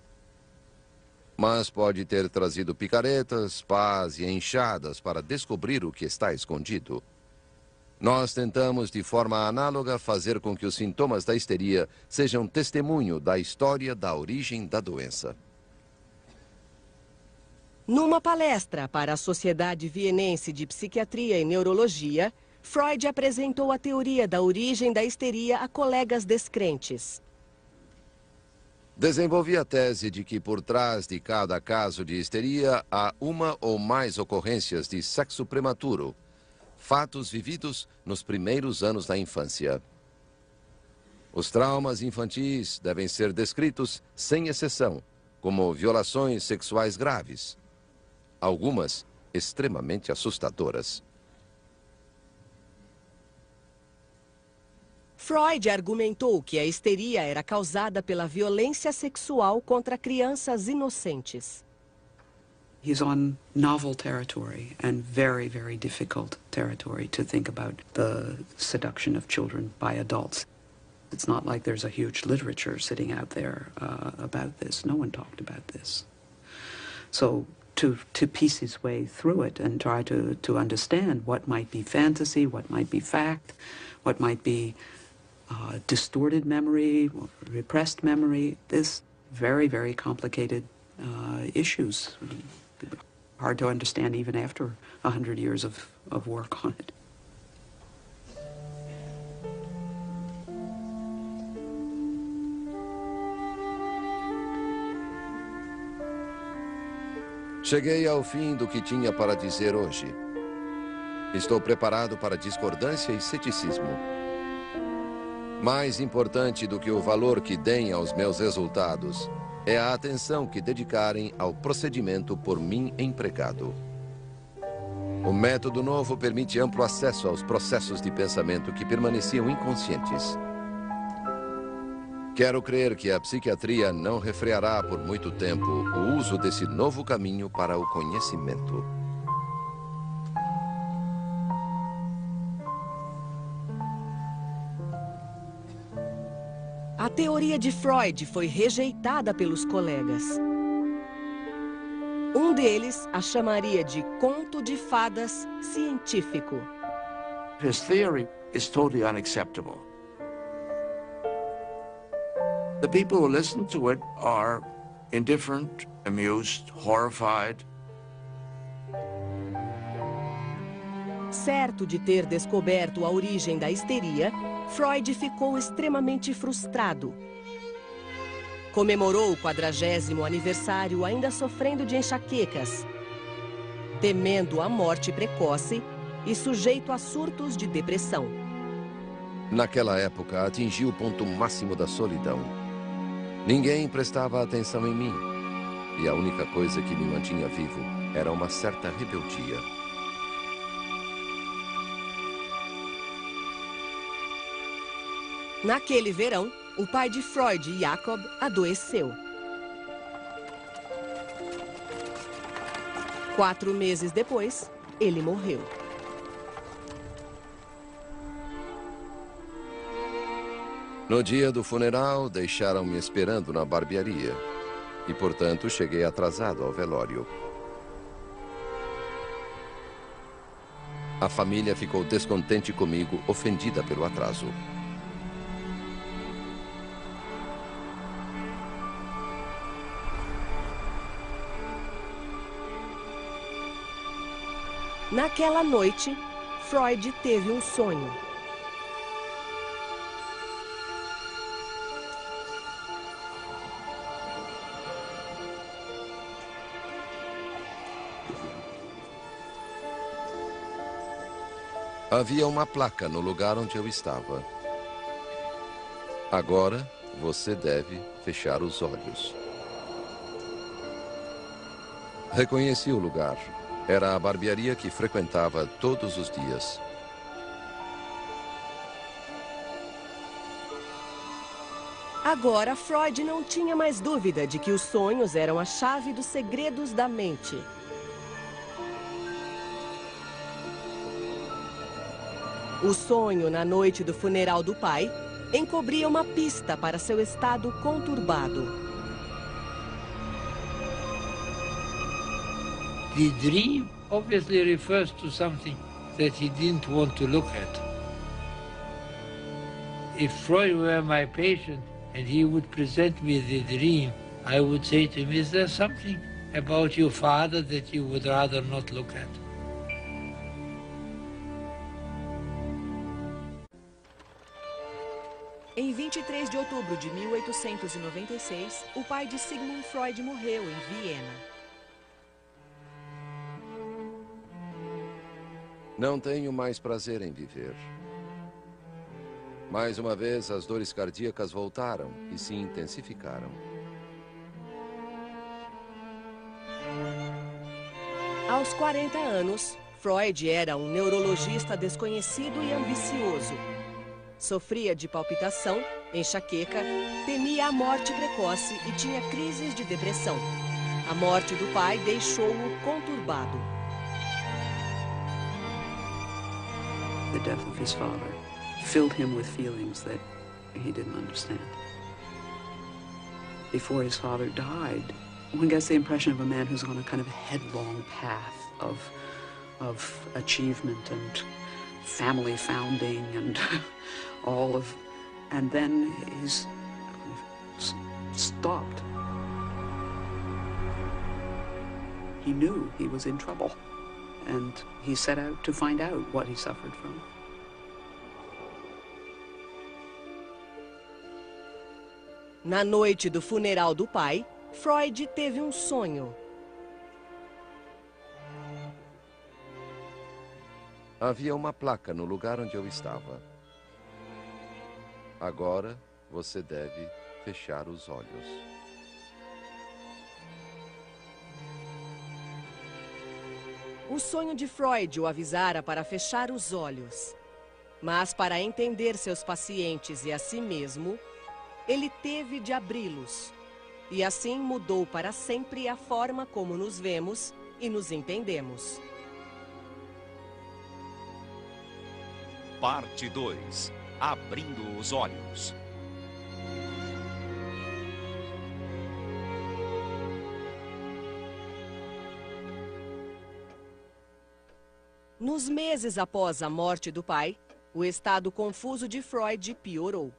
mas pode ter trazido picaretas, pás e enxadas para descobrir o que está escondido. Nós tentamos, de forma análoga, fazer com que os sintomas da histeria sejam testemunho da história da origem da doença. Numa palestra para a Sociedade Vienense de Psiquiatria e Neurologia, Freud apresentou a teoria da origem da histeria a colegas descrentes. Desenvolvi a tese de que por trás de cada caso de histeria há uma ou mais ocorrências de sexo prematuro, fatos vividos nos primeiros anos da infância. Os traumas infantis devem ser descritos sem exceção, como violações sexuais graves, algumas extremamente assustadoras. Freud argumentou que a histeria era causada pela violência sexual contra crianças inocentes. He's on novel territory and very, very difficult territory to think about the seduction of children by adults. It's not like there's a huge literature sitting out there about this. No one talked about this. So to piece his way through it and try to understand what might be fantasy, what might be fact, what might be distorted memory, repressed memory, there's very, very complicated issues. Hard to understand even after 100 years of work on it. Cheguei ao fim do que tinha para dizer hoje. Estou preparado para discordância e ceticismo. Mais importante do que o valor que deem aos meus resultados é a atenção que dedicarem ao procedimento por mim empregado. O método novo permite amplo acesso aos processos de pensamento que permaneciam inconscientes. Quero crer que a psiquiatria não refreará por muito tempo o uso desse novo caminho para o conhecimento. A teoria de Freud foi rejeitada pelos colegas. Um deles a chamaria de conto de fadas científico. His theory is totally unacceptable. The people who listen to it are indifferent, amused, horrified. Certo de ter descoberto a origem da histeria, Freud ficou extremamente frustrado. Comemorou o 40º aniversário ainda sofrendo de enxaquecas, temendo a morte precoce e sujeito a surtos de depressão. Naquela época, atingi o ponto máximo da solidão. Ninguém prestava atenção em mim, e a única coisa que me mantinha vivo era uma certa rebeldia. Naquele verão, o pai de Freud, Jakob, adoeceu. 4 meses depois, ele morreu. No dia do funeral, deixaram-me esperando na barbearia. E, portanto, cheguei atrasado ao velório. A família ficou descontente comigo, ofendida pelo atraso. Naquela noite, Freud teve um sonho. Havia uma placa no lugar onde eu estava. Agora, você deve fechar os olhos. Reconheci o lugar. Era a barbearia que frequentava todos os dias. Agora, Freud não tinha mais dúvida de que os sonhos eram a chave dos segredos da mente. O sonho na noite do funeral do pai encobria uma pista para seu estado conturbado. The dream obviously refers to something that he didn't want to look at. If Freud were my patient and he would present me the dream, I would say to him, is there something about your father that you would rather not look at? Em 23 de outubro de 1896, o pai de Sigmund Freud morreu em Viena. Não tenho mais prazer em viver. Mais uma vez, as dores cardíacas voltaram e se intensificaram. Aos 40 anos, Freud era um neurologista desconhecido e ambicioso. Sofria de palpitação, enxaqueca, temia a morte precoce e tinha crises de depressão. A morte do pai deixou-o conturbado. The death of his father filled him with feelings that he didn't understand. Before his father died, one gets the impression of a man who's on a kind of headlong path of achievement and family founding and and then he's stopped. He knew he was in trouble. And he set out to find out what he suffered from. Na noite do funeral do pai, Freud teve um sonho. Havia uma placa no lugar onde eu estava. Agora, você deve fechar os olhos. O sonho de Freud o avisara para fechar os olhos. Mas para entender seus pacientes e a si mesmo, ele teve de abri-los. E assim mudou para sempre a forma como nos vemos e nos entendemos. Parte 2. Abrindo os olhos. Nos meses após a morte do pai, o estado confuso de Freud piorou.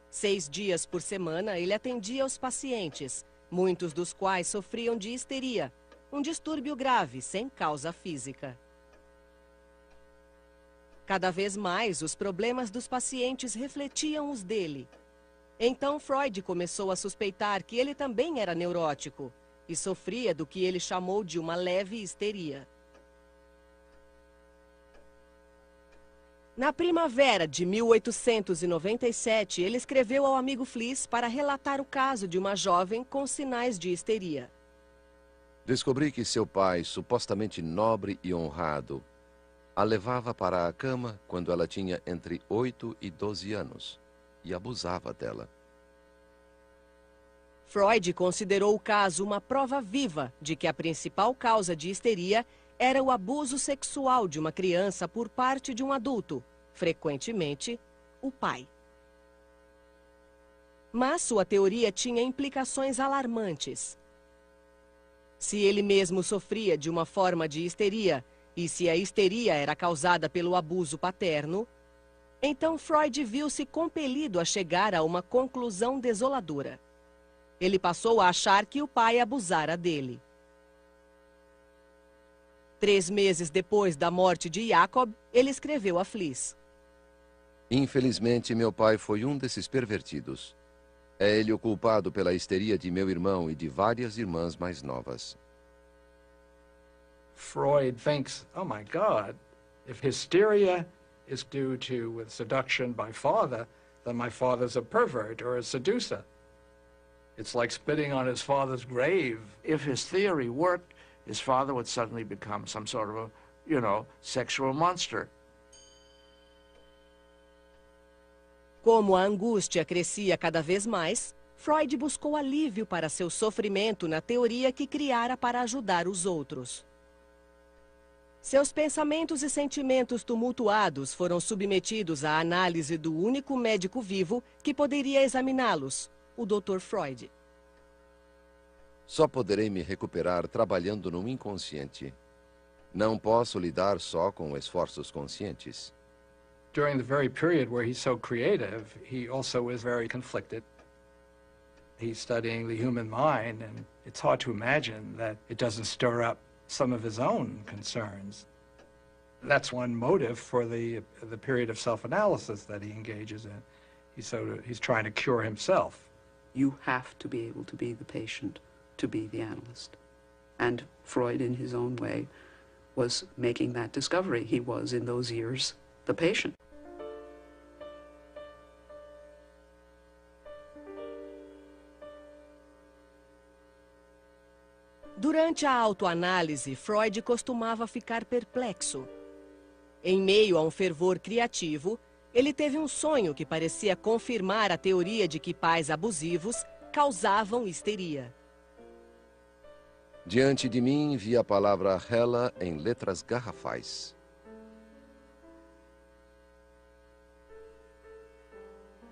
6 dias por semana, ele atendia aos pacientes, muitos dos quais sofriam de histeria, um distúrbio grave, sem causa física. Cada vez mais, os problemas dos pacientes refletiam os dele. Então, Freud começou a suspeitar que ele também era neurótico e sofria do que ele chamou de uma leve histeria. Na primavera de 1897, ele escreveu ao amigo Fliss para relatar o caso de uma jovem com sinais de histeria. Descobri que seu pai, supostamente nobre e honrado, a levava para a cama quando ela tinha entre 8 e 12 anos. e abusava dela. Freud considerou o caso uma prova viva de que a principal causa de histeria era o abuso sexual de uma criança por parte de um adulto, frequentemente o pai. Mas sua teoria tinha implicações alarmantes. Se ele mesmo sofria de uma forma de histeria, e se a histeria era causada pelo abuso paterno, então Freud viu-se compelido a chegar a uma conclusão desoladora. Ele passou a achar que o pai abusara dele. 3 meses depois da morte de Jacob, ele escreveu a Fliss: Infelizmente, meu pai foi um desses pervertidos. É ele o culpado pela histeria de meu irmão e de várias irmãs mais novas. Freud thinks, oh my God, if hysteria is due to seduction by father, then my father's a pervert or a seducer. It's like spitting on his father's grave. If his theory worked, his father would suddenly become some sort of a, sexual monster. Como a angústia crescia cada vez mais, Freud buscou alívio para seu sofrimento na teoria que criara para ajudar os outros. Seus pensamentos e sentimentos tumultuados foram submetidos à análise do único médico vivo que poderia examiná-los, o Dr. Freud. Só poderei me recuperar trabalhando no inconsciente. Não posso lidar só com esforços conscientes. During the very period where he's so creative, he also is very conflicted. He's studying the human mind, and it's hard to imagine that it doesn't stir up some of his own concerns. That's one motive for the period of self-analysis that he engages in. He's trying to cure himself. You have to be able to be the patient, to be the analyst. And Freud, in his own way, was making that discovery. He was, in those years, the patient. Durante a autoanálise, Freud costumava ficar perplexo. Em meio a um fervor criativo, ele teve um sonho que parecia confirmar a teoria de que pais abusivos causavam histeria. Diante de mim vi a palavra Hela em letras garrafais.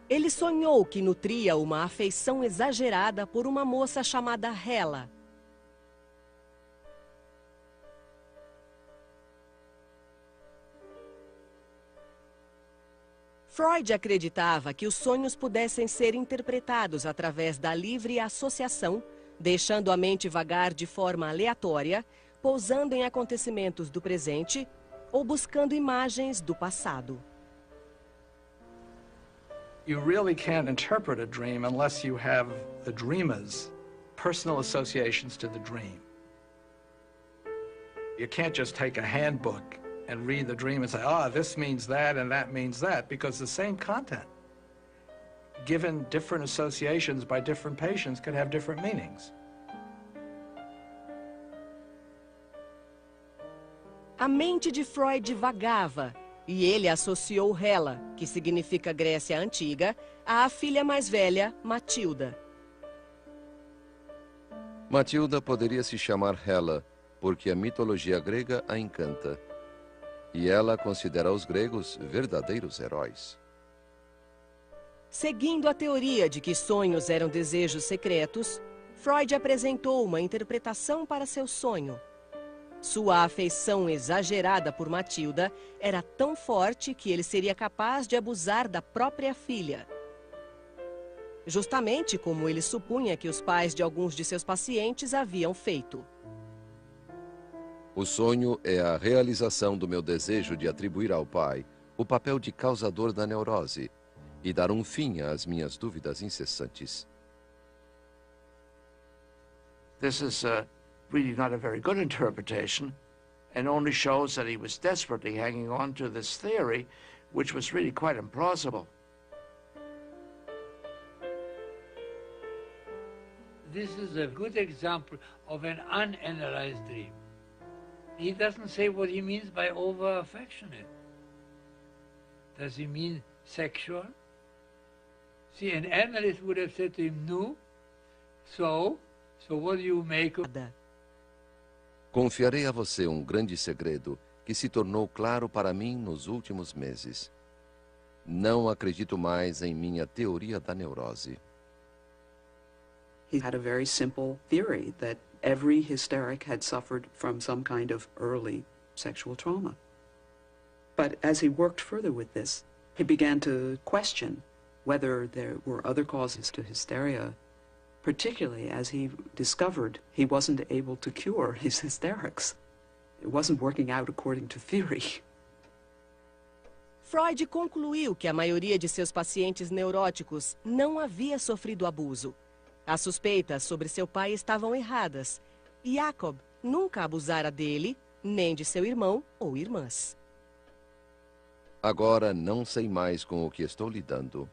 Ele sonhou que nutria uma afeição exagerada por uma moça chamada Hela. Freud acreditava que os sonhos pudessem ser interpretados através da livre associação, deixando a mente vagar de forma aleatória, pousando em acontecimentos do presente ou buscando imagens do passado. You really can't interpret a dream unless you have the dreamer's personal associations to the dream. You can't just take a handbook and read the dream and say, this means that and that means that, because the same content, given different associations by different patients, could have different meanings. A mente de Freud vagava, e ele associou Hela, que significa Grécia Antiga, à filha mais velha, Matilda. Matilda poderia se chamar Hela, porque a mitologia grega a encanta. E ela considera os gregos verdadeiros heróis. Seguindo a teoria de que sonhos eram desejos secretos, Freud apresentou uma interpretação para seu sonho. Sua afeição exagerada por Matilda era tão forte que ele seria capaz de abusar da própria filha. Justamente como ele supunha que os pais de alguns de seus pacientes haviam feito. O sonho é a realização do meu desejo de atribuir ao pai o papel de causador da neurose e dar um fim às minhas dúvidas incessantes. This is really not a very good interpretation, and only shows that he was desperately hanging on to this theory, which was really quite implausible. This is a good example of an unanalyzed dream. He doesn't say what he means by over-affectionate. Does he mean sexual? See, an analyst would have said to him, no, so what do you make of... Confiarei a você um grande segredo que se tornou claro para mim nos últimos meses. Não acredito mais em minha teoria da neurose. He had a very simple theory that every hysteric had suffered from some kind of early sexual trauma. But as he worked further with this, he began to question whether there were other causes to hysteria, particularly as he discovered he wasn't able to cure his hysterics. It wasn't working out according to theory. Freud concluiu que a maioria de seus pacientes neuróticos não havia sofrido abuso. As suspeitas sobre seu pai estavam erradas, e Jacob nunca abusara dele, nem de seu irmão ou irmãs. Agora não sei mais com o que estou lidando.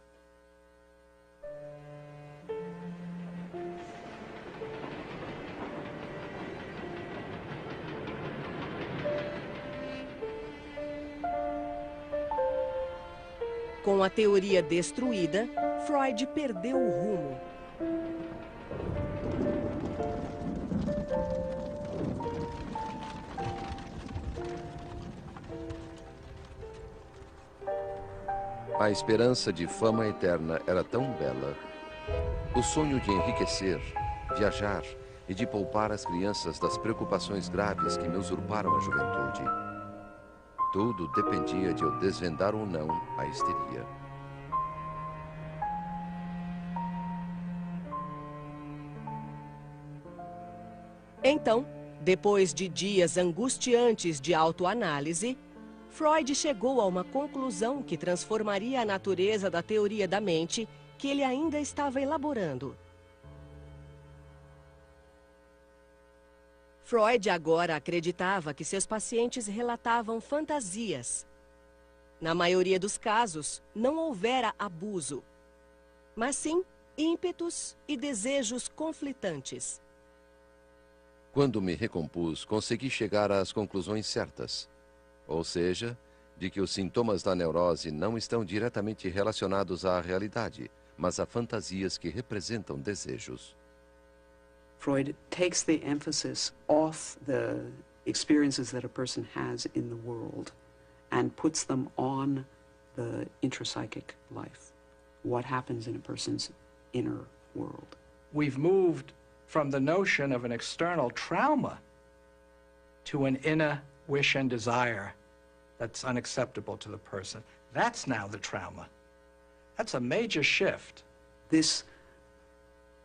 Com a teoria destruída, Freud perdeu o rumo. A esperança de fama eterna era tão bela. O sonho de enriquecer, viajar e de poupar as crianças das preocupações graves que me usurparam a juventude. Tudo dependia de eu desvendar ou não a histeria. Então, depois de dias angustiantes de autoanálise, Freud chegou a uma conclusão que transformaria a natureza da teoria da mente que ele ainda estava elaborando. Freud agora acreditava que seus pacientes relatavam fantasias. Na maioria dos casos, não houvera abuso, mas sim ímpetos e desejos conflitantes. Quando me recompus, consegui chegar às conclusões certas. Ou seja, de que os sintomas da neurose não estão diretamente relacionados à realidade, mas a fantasias que representam desejos. Freud takes the emphasis off the experiences that a person has in the world and puts them on the intrapsychic life, what happens in a person's inner world. We've moved from the notion of an external trauma to an inner wish and desire that's unacceptable to the person. That's now the trauma. That's a major shift. This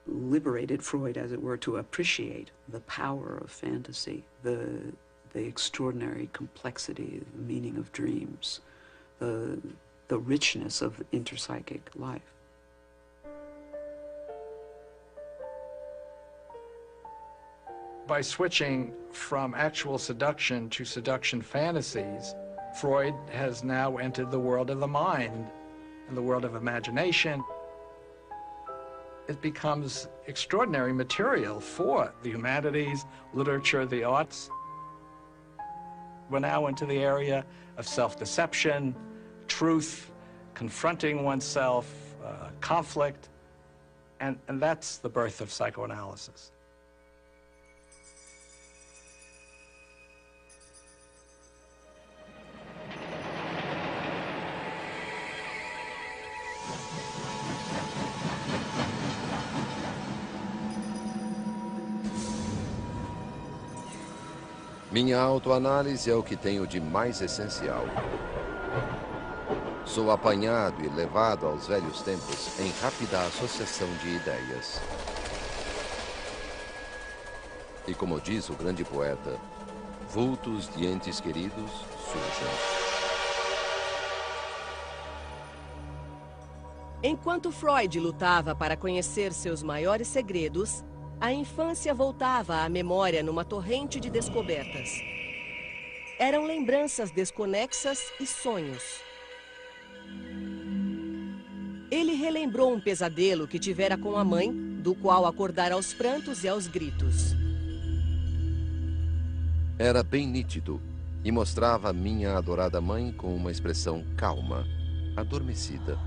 liberated Freud, as it were, to appreciate the power of fantasy, the extraordinary complexity, the meaning of dreams, the richness of interpsychic life. By switching from actual seduction to seduction fantasies, Freud has now entered the world of the mind and the world of imagination. It becomes extraordinary material for the humanities, literature, the arts. We're now into the area of self-deception, truth, confronting oneself, conflict, and that's the birth of psychoanalysis. Minha autoanálise é o que tenho de mais essencial. Sou apanhado e levado aos velhos tempos em rápida associação de ideias. E como diz o grande poeta, vultos de entes queridos surgem. Enquanto Freud lutava para conhecer seus maiores segredos, a infância voltava à memória numa torrente de descobertas. Eram lembranças desconexas e sonhos. Ele relembrou um pesadelo que tivera com a mãe, do qual acordara aos prantos e aos gritos. Era bem nítido e mostrava minha adorada mãe com uma expressão calma, adormecida.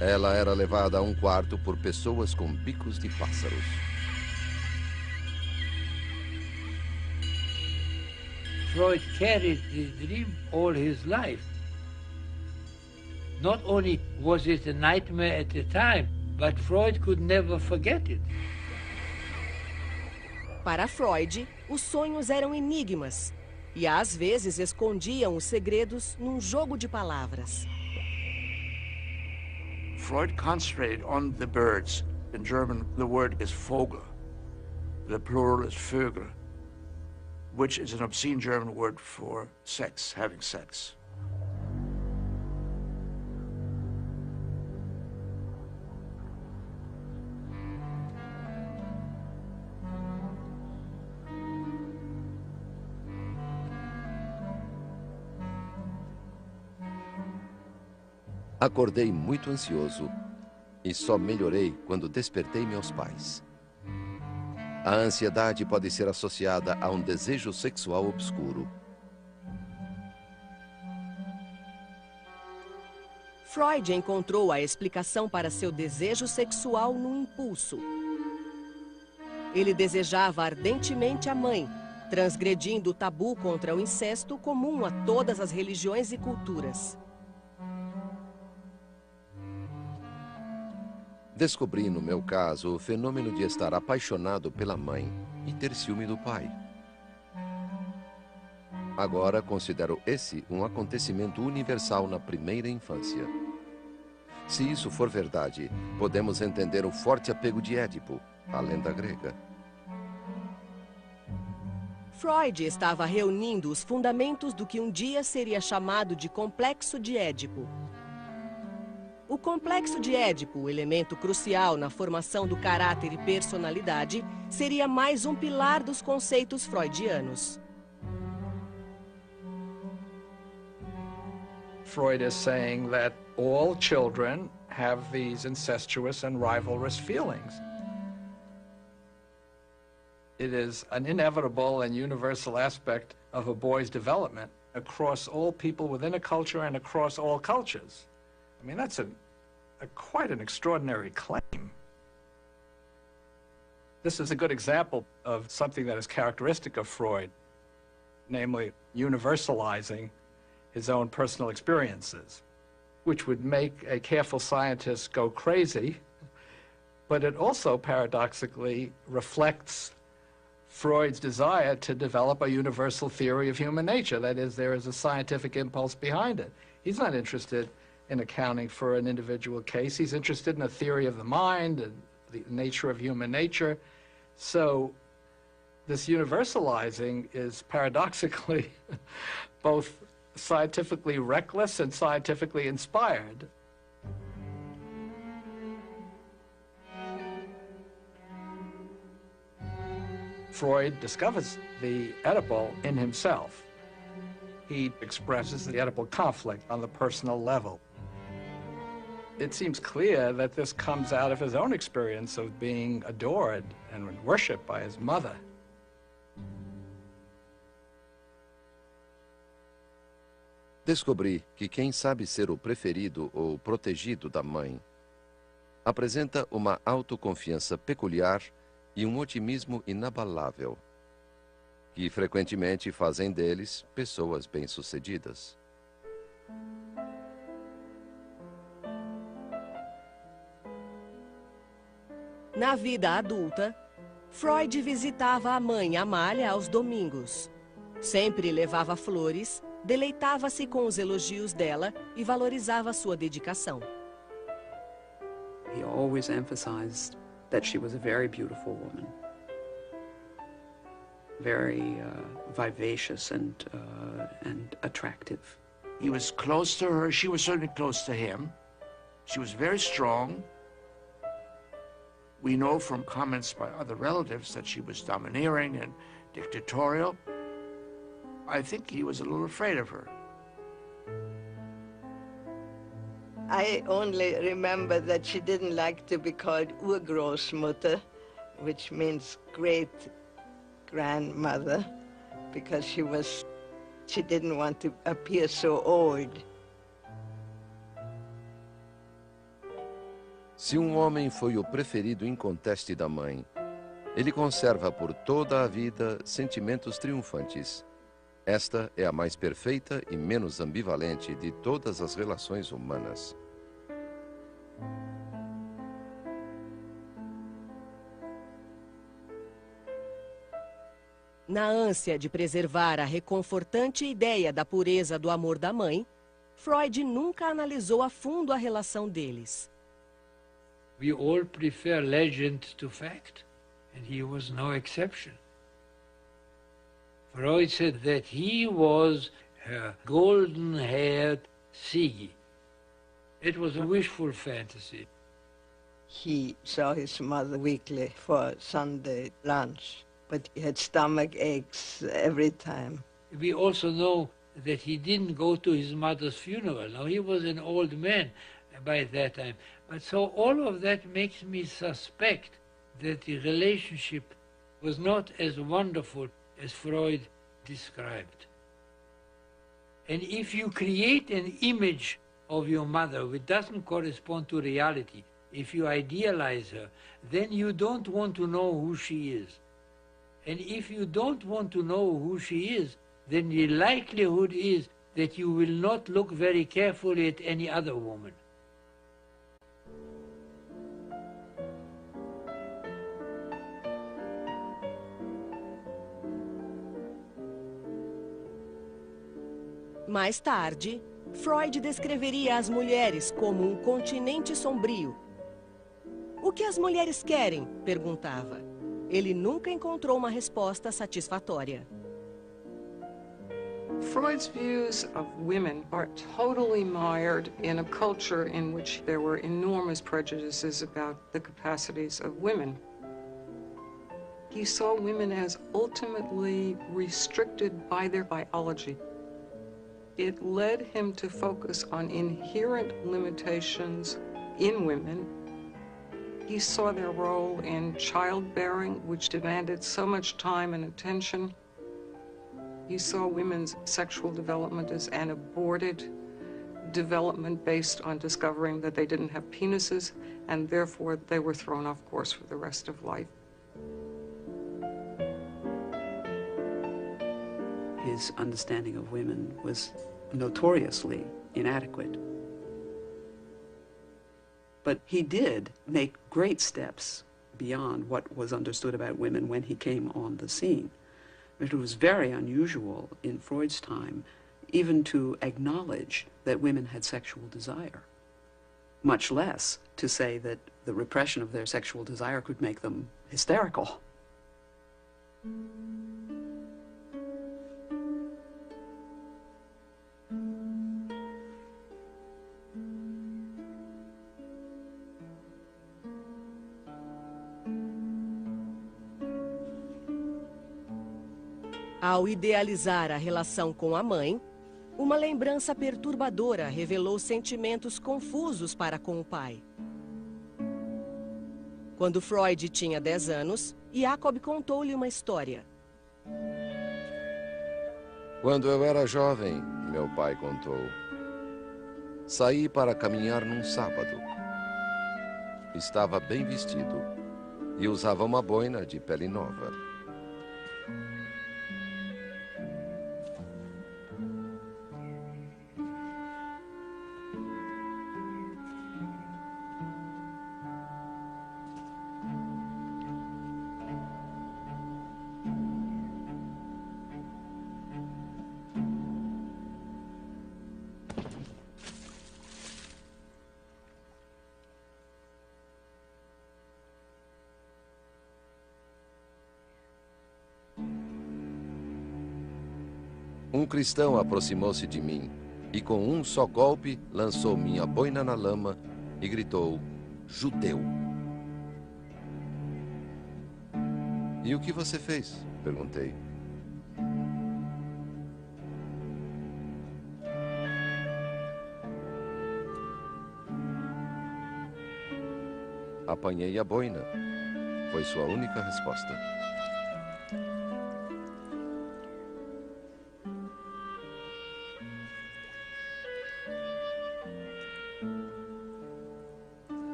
Ela era levada a um quarto por pessoas com bicos de pássaros. Freud carried this dream all his life. Not only was it a nightmare at the time, but Freud could never forget it. Para Freud, os sonhos eram enigmas e às vezes escondiam os segredos num jogo de palavras. Freud concentrated on the birds. In German, the word is Vogel. The plural is Vögel, which is an obscene German word for sex, having sex. Acordei muito ansioso e só melhorei quando despertei meus pais. A ansiedade pode ser associada a um desejo sexual obscuro. Freud encontrou a explicação para seu desejo sexual no impulso. Ele desejava ardentemente a mãe, transgredindo o tabu contra o incesto comum a todas as religiões e culturas. Descobri, no meu caso, o fenômeno de estar apaixonado pela mãe e ter ciúme do pai. Agora considero esse um acontecimento universal na primeira infância. Se isso for verdade, podemos entender o forte apego de Édipo, a lenda grega. Freud estava reunindo os fundamentos do que um dia seria chamado de Complexo de Édipo. O Complexo de Édipo, o elemento crucial na formação do caráter e personalidade, seria mais um pilar dos conceitos freudianos. Freud is saying that all children have these incestuous and rivalrous feelings. It is an inevitable and universal aspect of a boy's development across all people within a culture and across all cultures. I mean, that's quite an extraordinary claim. This is a good example of something that is characteristic of Freud, namely universalizing his own personal experiences, which would make a careful scientist go crazy, but it also paradoxically reflects Freud's desire to develop a universal theory of human nature. That is, there is a scientific impulse behind it. He's not interested in accounting for an individual case. He's interested in a theory of the mind and the nature of human nature. So this universalizing is paradoxically both scientifically reckless and scientifically inspired. Freud discovers the Oedipal in himself. He expresses the Oedipal conflict on the personal level. It seems clear that this comes out of his own experience of being adored and worshipped by his mother. Descobri que quem sabe ser o preferido ou protegido da mãe apresenta uma autoconfiança peculiar e um otimismo inabalável, que frequentemente fazem deles pessoas bem-sucedidas. Na vida adulta, Freud visitava a mãe Amália aos domingos. Sempre levava flores, deleitava-se com os elogios dela e valorizava sua dedicação. He always emphasized that she was a very beautiful woman, very vivacious and attractive. He was close to her. She was certainly close to him. She was very strong. We know from comments by other relatives that she was domineering and dictatorial. I think he was a little afraid of her. I only remember that she didn't like to be called Urgroßmutter, which means great-grandmother, because she didn't want to appear so old. Se um homem foi o preferido inconteste da mãe, ele conserva por toda a vida sentimentos triunfantes. Esta é a mais perfeita e menos ambivalente de todas as relações humanas. Na ânsia de preservar a reconfortante ideia da pureza do amor da mãe, Freud nunca analisou a fundo a relação deles. We all prefer legend to fact, and he was no exception. Freud said that he was her golden-haired Siggy. It was a wishful fantasy. He saw his mother weekly for Sunday lunch, but he had stomach aches every time. We also know that he didn't go to his mother's funeral. Now, he was an old man by that time. But so all of that makes me suspect that the relationship was not as wonderful as Freud described. And if you create an image of your mother which doesn't correspond to reality, if you idealize her, then you don't want to know who she is. And if you don't want to know who she is, then the likelihood is that you will not look very carefully at any other woman. Mais tarde, Freud descreveria as mulheres como um continente sombrio. O que as mulheres querem? Perguntava. Ele nunca encontrou uma resposta satisfatória. Freud's views of women are totally mired in a culture in which there were enormous prejudices about the capacities of women. He saw women as ultimately restricted by their biology. It led him to focus on inherent limitations in women. He saw their role in childbearing, which demanded so much time and attention. He saw women's sexual development as an aborted development based on discovering that they didn't have penises, and therefore they were thrown off course for the rest of life. His understanding of women was notoriously inadequate. But he did make great steps beyond what was understood about women when he came on the scene. It was very unusual in Freud's time even to acknowledge that women had sexual desire, much less to say that the repression of their sexual desire could make them hysterical. Ao idealizar a relação com a mãe, uma lembrança perturbadora revelou sentimentos confusos para com o pai. Quando Freud tinha 10 anos, Jacob contou-lhe uma história. Quando eu era jovem, meu pai contou, saí para caminhar num sábado. Estava bem vestido e usava uma boina de pele nova. Um cristão aproximou-se de mim e com um só golpe lançou minha boina na lama e gritou, judeu. E o que você fez? Perguntei. Apanhei a boina. Foi sua única resposta.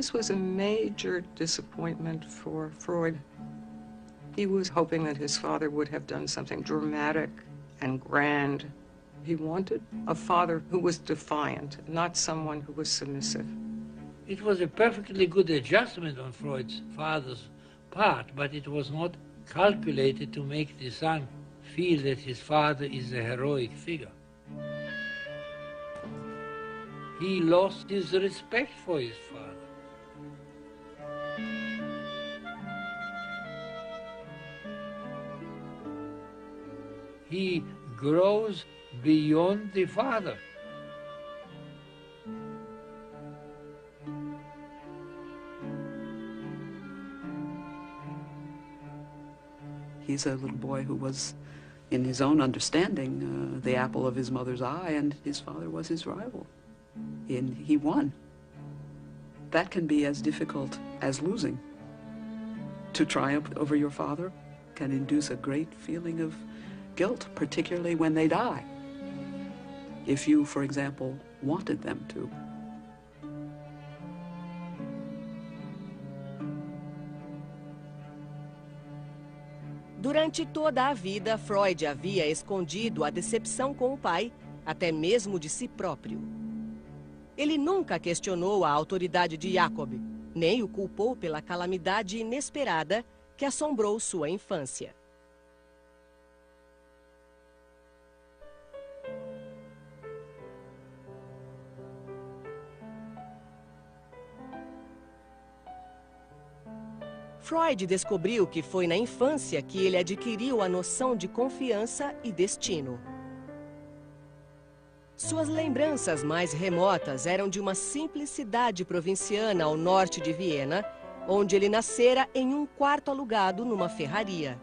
this was a major disappointment for Freud. He was hoping that his father would have done something dramatic and grand. He wanted a father who was defiant, not someone who was submissive. It was a perfectly good adjustment on Freud's father's part, but it was not calculated to make the son feel that his father is a heroic figure. He lost his respect for his father. He grows beyond the father. He's a little boy who was, in his own understanding, the apple of his mother's eye, and his father was his rival. And he won. That can be as difficult as losing. To triumph over your father can induce a great feeling of guilt, particularly when they die. If you, for example, wanted them to. Durante toda a vida, Freud havia escondido a decepção com o pai, até mesmo de si próprio. Ele nunca questionou a autoridade de Jacob, nem o culpou pela calamidade inesperada que assombrou sua infância. Freud descobriu que foi na infância que ele adquiriu a noção de confiança e destino. Suas lembranças mais remotas eram de uma simples cidade provinciana ao norte de Viena, onde ele nascera em um quarto alugado numa ferraria.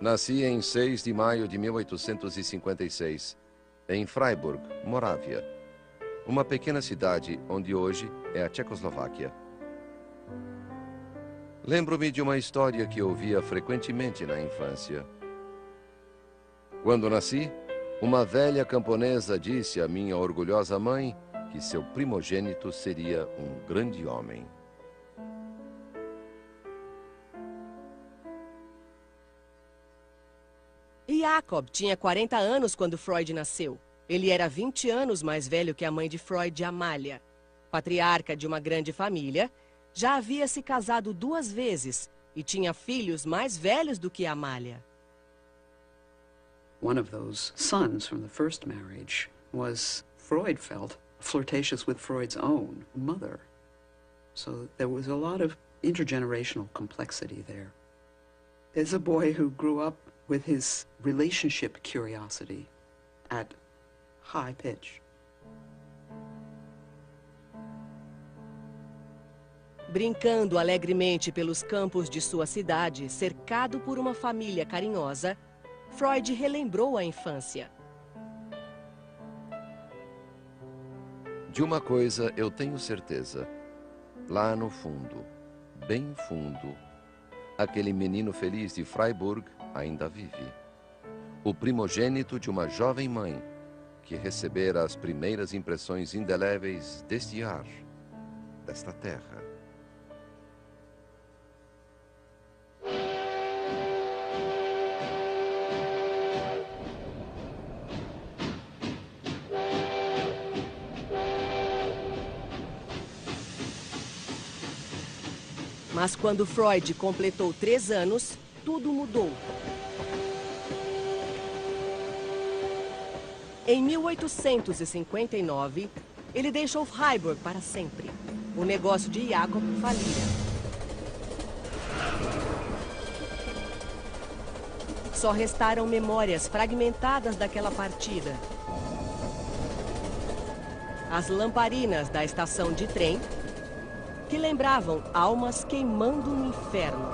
Nasci em 6 de maio de 1856, em Freiburg, Morávia, uma pequena cidade onde hoje é a Tchecoslováquia. Lembro-me de uma história que ouvia frequentemente na infância. Quando nasci, uma velha camponesa disse à minha orgulhosa mãe que seu primogênito seria um grande homem. Jacob tinha 40 anos quando Freud nasceu. Ele era 20 anos mais velho que a mãe de Freud, Amália. Patriarca de uma grande família, já havia se casado 2 vezes e tinha filhos mais velhos do que Amália. One of those sons from the first marriage was, Freud felt, flirtatious with Freud's own mother. So there was a lot of intergenerational complexity there. As a boy who grew up with his relationship curiosity at high pitch. Brincando alegremente pelos campos de sua cidade, cercado por uma família carinhosa, Freud relembrou a infância. De uma coisa eu tenho certeza. Lá no fundo, bem fundo, aquele menino feliz de Freiburg ainda vive. O primogênito de uma jovem mãe que recebera as primeiras impressões indeléveis deste ar, desta terra. Mas quando Freud completou 3 anos, tudo mudou. Em 1859, ele deixou Freiburg para sempre. O negócio de Jacob falira. Só restaram memórias fragmentadas daquela partida. As lamparinas da estação de trem, que lembravam almas queimando no inferno.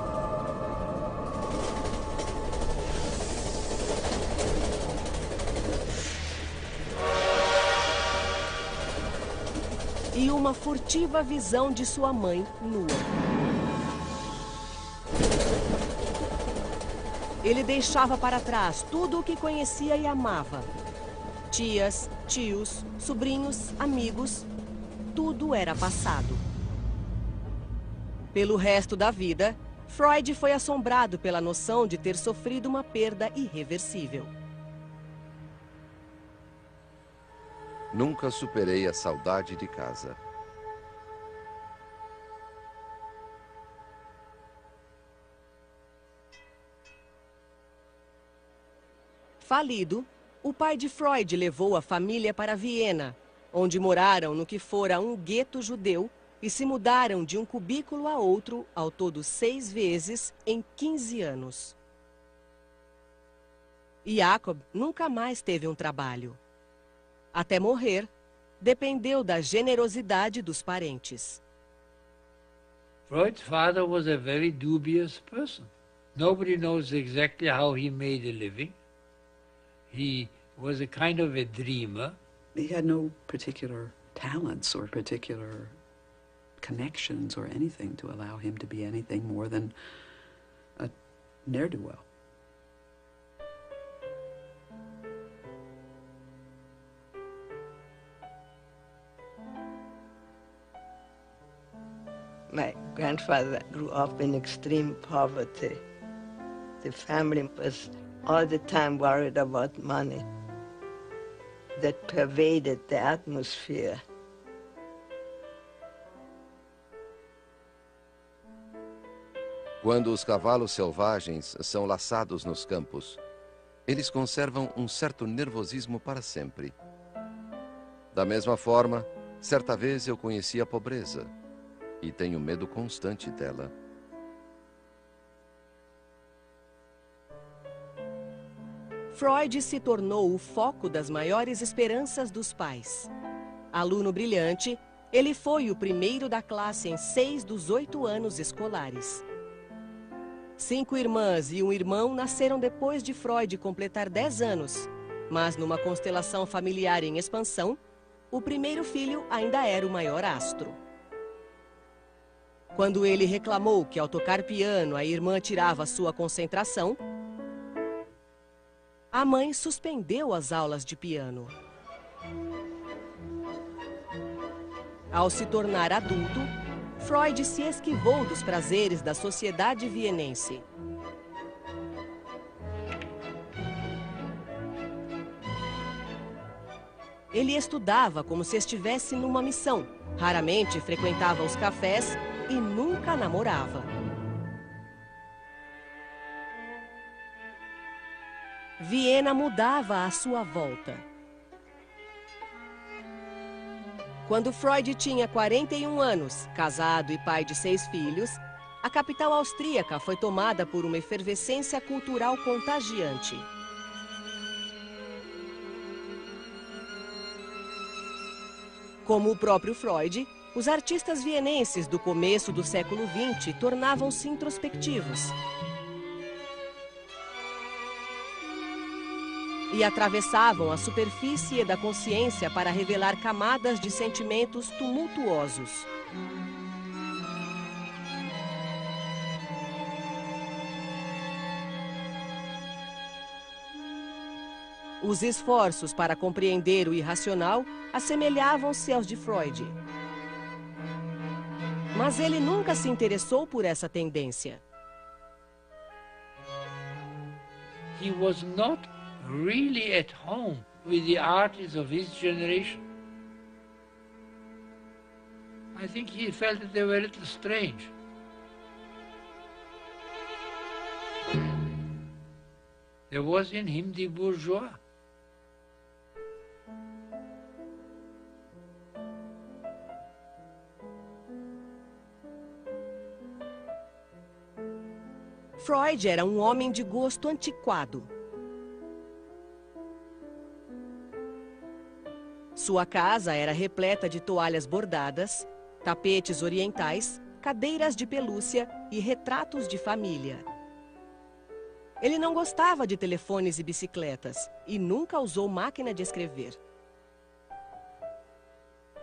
E uma furtiva visão de sua mãe nua. Ele deixava para trás tudo o que conhecia e amava. Tias, tios, sobrinhos, amigos, tudo era passado. Pelo resto da vida, Freud foi assombrado pela noção de ter sofrido uma perda irreversível. Nunca superei a saudade de casa. Falido, o pai de Freud levou a família para Viena, onde moraram no que fora um gueto judeu e se mudaram de um cubículo a outro, ao todo 6 vezes, em 15 anos. Jacob nunca mais teve um trabalho. Até morrer, dependeu da generosidade dos parentes. Freud's father was a very dubious person. Nobody knows exactly how he made a living. He was a kind of a dreamer. He had no particular talents or particular connections or anything to allow him to be anything more than a ne'er-do-well. My grandfather grew up in extreme poverty. The family was all the time worried about money. That pervaded the atmosphere. Quando os cavalos selvagens são laçados nos campos, eles conservam um certo nervosismo para sempre. Da mesma forma, certa vez eu conheci a pobreza e tenho medo constante dela. Freud se tornou o foco das maiores esperanças dos pais. Aluno brilhante, ele foi o primeiro da classe em 6 dos 8 anos escolares. 5 irmãs e um irmão nasceram depois de Freud completar 10 anos, mas numa constelação familiar em expansão, o primeiro filho ainda era o maior astro. Quando ele reclamou que ao tocar piano a irmã tirava sua concentração, a mãe suspendeu as aulas de piano. Ao se tornar adulto, Freud se esquivou dos prazeres da sociedade vienense. Ele estudava como se estivesse numa missão, raramente frequentava os cafés e nunca namorava. Viena mudava à sua volta. Quando Freud tinha 41 anos, casado e pai de 6 filhos, a capital austríaca foi tomada por uma efervescência cultural contagiante. Como o próprio Freud, os artistas vienenses do começo do século XX tornavam-se introspectivos e atravessavam a superfície da consciência para revelar camadas de sentimentos tumultuosos. Os esforços para compreender o irracional assemelhavam-se aos de Freud. Mas ele nunca se interessou por essa tendência. He was not really at home with the artists of his generation. I think he felt that they were a little strange. There was in him the bourgeois. Freud era um homem de gosto antiquado. Sua casa era repleta de toalhas bordadas, tapetes orientais, cadeiras de pelúcia e retratos de família. Ele não gostava de telefones e bicicletas e nunca usou máquina de escrever.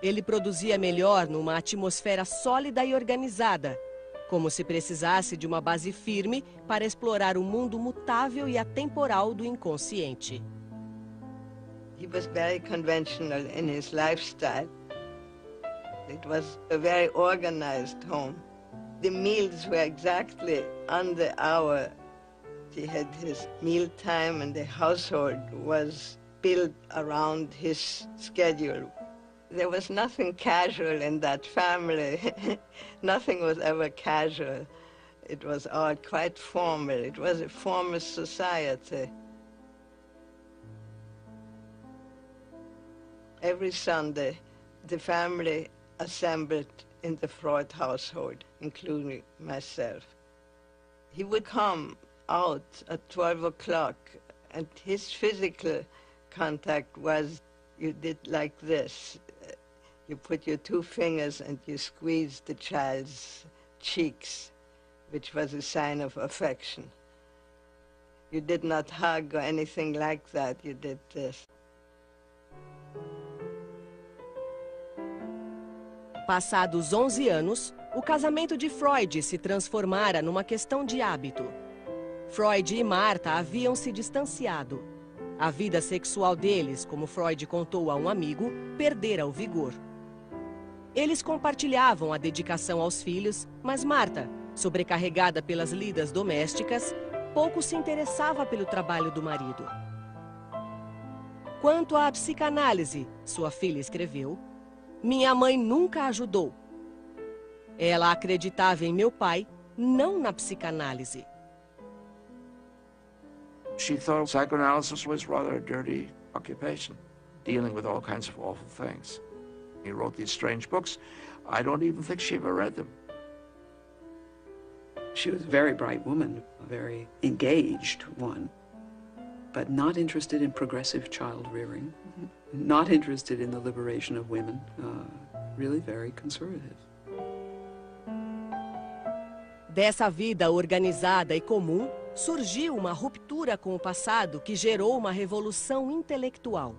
Ele produzia melhor numa atmosfera sólida e organizada, como se precisasse de uma base firme para explorar o mundo mutável e atemporal do inconsciente. He was very conventional in his lifestyle. It was a very organized home. The meals were exactly on the hour. He had his meal time, and the household was built around his schedule. There was nothing casual in that family. Nothing was ever casual. It was all quite formal. It was a formal society. Every Sunday, the family assembled in the Freud household, including myself. He would come out at 12 o'clock, and his physical contact was, you did like this. You put your two fingers and you squeeze the child's cheeks, which was a sign of affection. You did not hug or anything like that. You did this. Passados 11 anos, o casamento de Freud se transformara numa questão de hábito. Freud e Martha haviam se distanciado. A vida sexual deles, como Freud contou a um amigo, perdera o vigor. Eles compartilhavam a dedicação aos filhos, mas Martha, sobrecarregada pelas lidas domésticas, pouco se interessava pelo trabalho do marido. Quanto à psicanálise, sua filha escreveu, minha mãe nunca ajudou. Ela acreditava em meu pai, não na psicanálise. She thought psychoanalysis was rather a dirty occupation, dealing with all kinds of awful things. He wrote these strange books. I don't even think she ever read them. She was a very bright woman, a very engaged one, but not interested in progressive child rearing, not interested in the liberation of women, really very conservative. Dessa vida organizada e comum, surgiu uma ruptura com o passado que gerou uma revolução intelectual.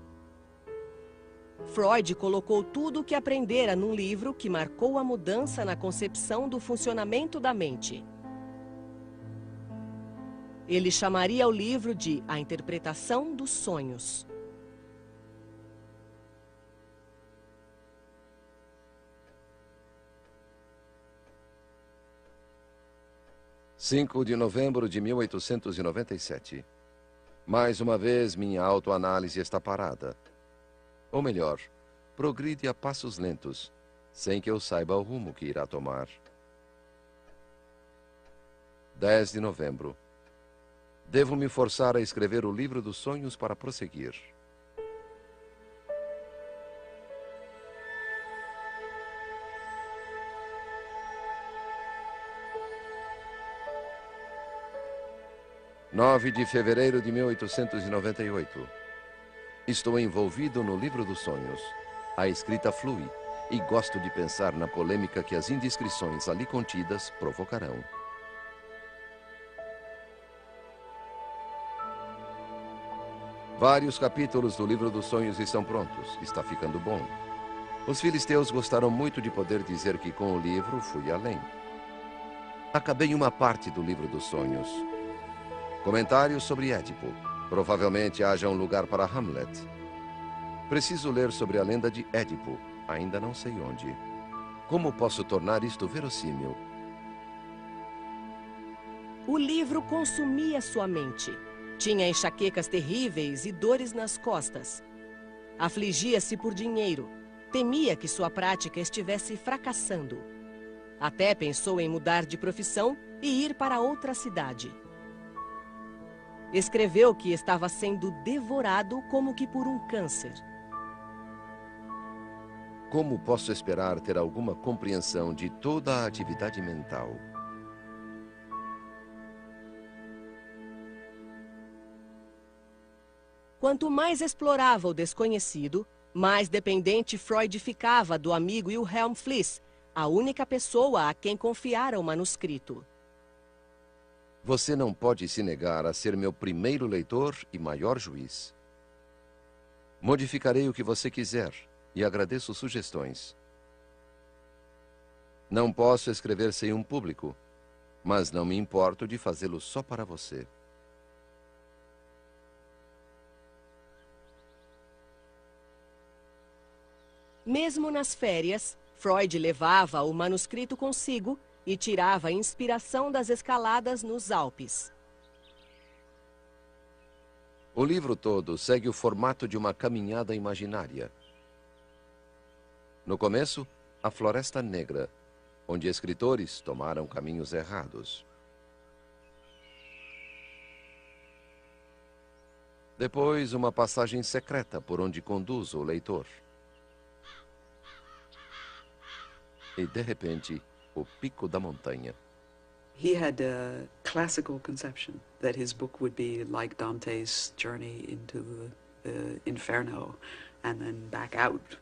Freud colocou tudo o que aprendera num livro que marcou a mudança na concepção do funcionamento da mente. Ele chamaria o livro de A Interpretação dos Sonhos. (5 de novembro de 1897). Mais uma vez, minha autoanálise está parada. Ou melhor, progride a passos lentos, sem que eu saiba o rumo que irá tomar. 10 de novembro. Devo me forçar a escrever o livro dos sonhos para prosseguir. (9 de fevereiro de 1898). Estou envolvido no livro dos sonhos. A escrita flui e gosto de pensar na polêmica que as indiscrições ali contidas provocarão. Vários capítulos do livro dos sonhos estão prontos. Está ficando bom. Os filisteus gostaram muito de poder dizer que com o livro fui além. Acabei uma parte do livro dos sonhos. Comentários sobre Édipo. Provavelmente haja um lugar para Hamlet. Preciso ler sobre a lenda de Édipo. Ainda não sei onde. Como posso tornar isto verossímil? O livro consumia sua mente. Tinha enxaquecas terríveis e dores nas costas. Afligia-se por dinheiro. Temia que sua prática estivesse fracassando. Até pensou em mudar de profissão e ir para outra cidade. Escreveu que estava sendo devorado como que por um câncer. Como posso esperar ter alguma compreensão de toda a atividade mental? Quanto mais explorava o desconhecido, mais dependente Freud ficava do amigo Wilhelm Fliess, a única pessoa a quem confiara o manuscrito. Você não pode se negar a ser meu primeiro leitor e maior juiz. Modificarei o que você quiser e agradeço sugestões. Não posso escrever sem um público, mas não me importo de fazê-lo só para você. 11 de Mesmo nas férias, Freud levava o manuscrito consigo e tirava a inspiração das escaladas nos Alpes. O livro todo segue o formato de uma caminhada imaginária. No começo, a Floresta Negra, onde escritores tomaram caminhos errados. Depois, uma passagem secreta por onde conduz o leitor. E, de repente, o pico da montanha. He had a classical conception that his book would be like Dante's journey into the Inferno and then back out.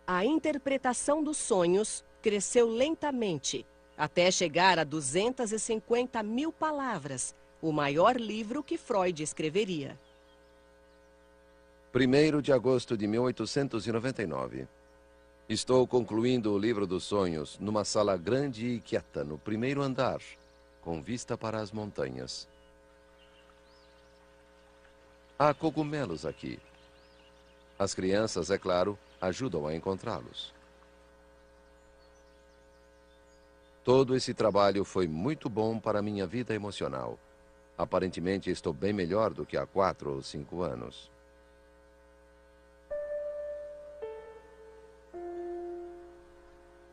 A interpretação dos sonhos cresceu lentamente, até chegar a 250.000 palavras, o maior livro que Freud escreveria. 1º de agosto de 1899. Estou concluindo o livro dos sonhos numa sala grande e quieta no 1º andar, com vista para as montanhas. Há cogumelos aqui. As crianças, é claro, ajudam a encontrá-los. Todo esse trabalho foi muito bom para minha vida emocional. Aparentemente estou bem melhor do que há 4 ou 5 anos.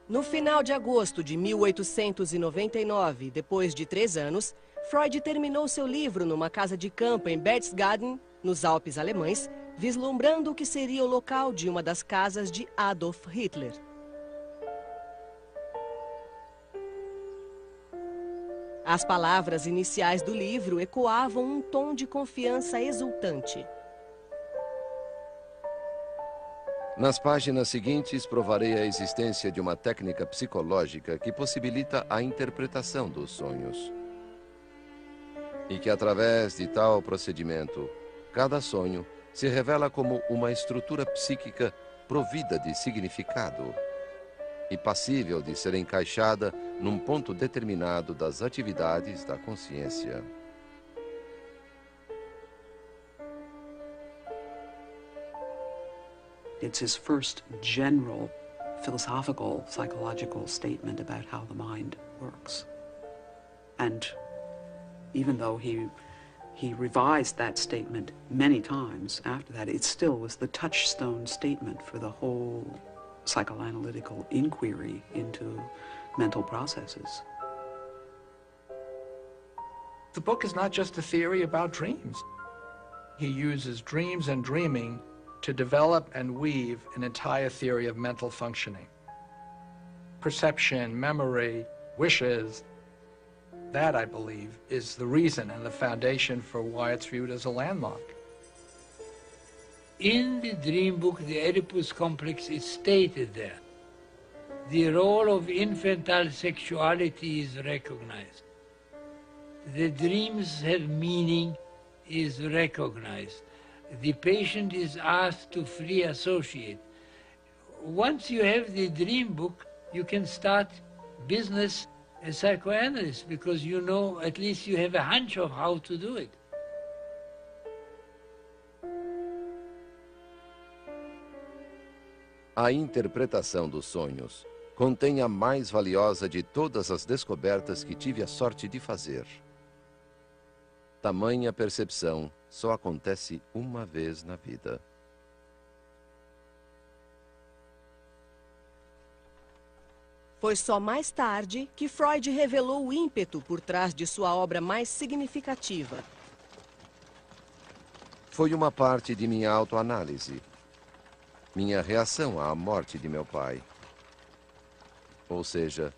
No final de agosto de 1899, depois de 3 anos, Freud terminou seu livro numa casa de campo em Berchtesgaden, nos Alpes alemães, vislumbrando o que seria o local de uma das casas de Adolf Hitler. As palavras iniciais do livro ecoavam um tom de confiança exultante. Nas páginas seguintes, provarei a existência de uma técnica psicológica que possibilita a interpretação dos sonhos. E que, através de tal procedimento, cada sonho se revela como uma estrutura psíquica provida de significado e passível de ser encaixada num ponto determinado das atividades da consciência. It's his first general philosophical, psychological statement about how the mind works. And even though he revised that statement many times after that, it still was the touchstone statement for the whole psychoanalytical inquiry into mental processes. The book is not just a theory about dreams. He uses dreams and dreaming to develop and weave an entire theory of mental functioning. Perception, memory, wishes. That, I believe, is the reason and the foundation for why it's viewed as a landmark. In the dream book, the Oedipus complex is stated there. The role of infantile sexuality is recognized. The dreams have meaning is recognized. The patient is asked to free associate. Once you have the dream book, you can start business as psychoanalyst because you know, at least you have a hunch of how to do it. A interpretação dos sonhos contém a mais valiosa de todas as descobertas que tive a sorte de fazer. Tamanha percepção só acontece uma vez na vida. Foi só mais tarde que Freud revelou o ímpeto por trás de sua obra mais significativa. Foi uma parte de minha autoanálise. Minha reação à morte de meu pai. Ou seja,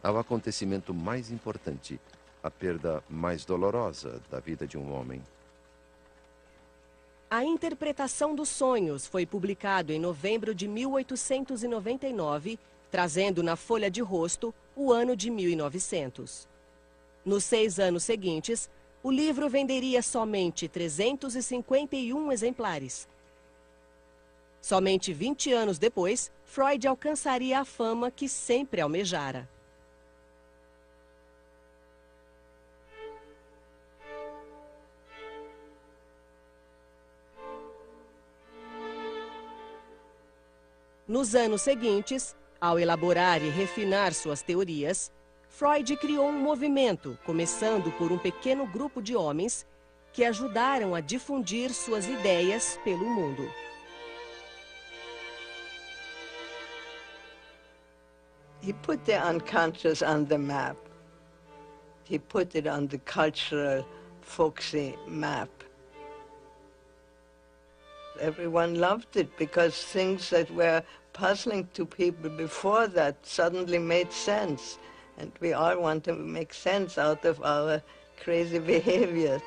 ao acontecimento mais importante, a perda mais dolorosa da vida de um homem. A Interpretação dos Sonhos foi publicado em novembro de 1899, trazendo na folha de rosto o ano de 1900. Nos 6 anos seguintes, o livro venderia somente 351 exemplares. Somente 20 anos depois, Freud alcançaria a fama que sempre almejara. Nos anos seguintes, ao elaborar e refinar suas teorias, Freud criou um movimento, começando por um pequeno grupo de homens que ajudaram a difundir suas ideias pelo mundo. He put the unconscious on the map. He put it on the cultural, folksy map. Everyone loved it because things that were puzzling to people before that suddenly made sense. And we all want to make sense out of our crazy behavior.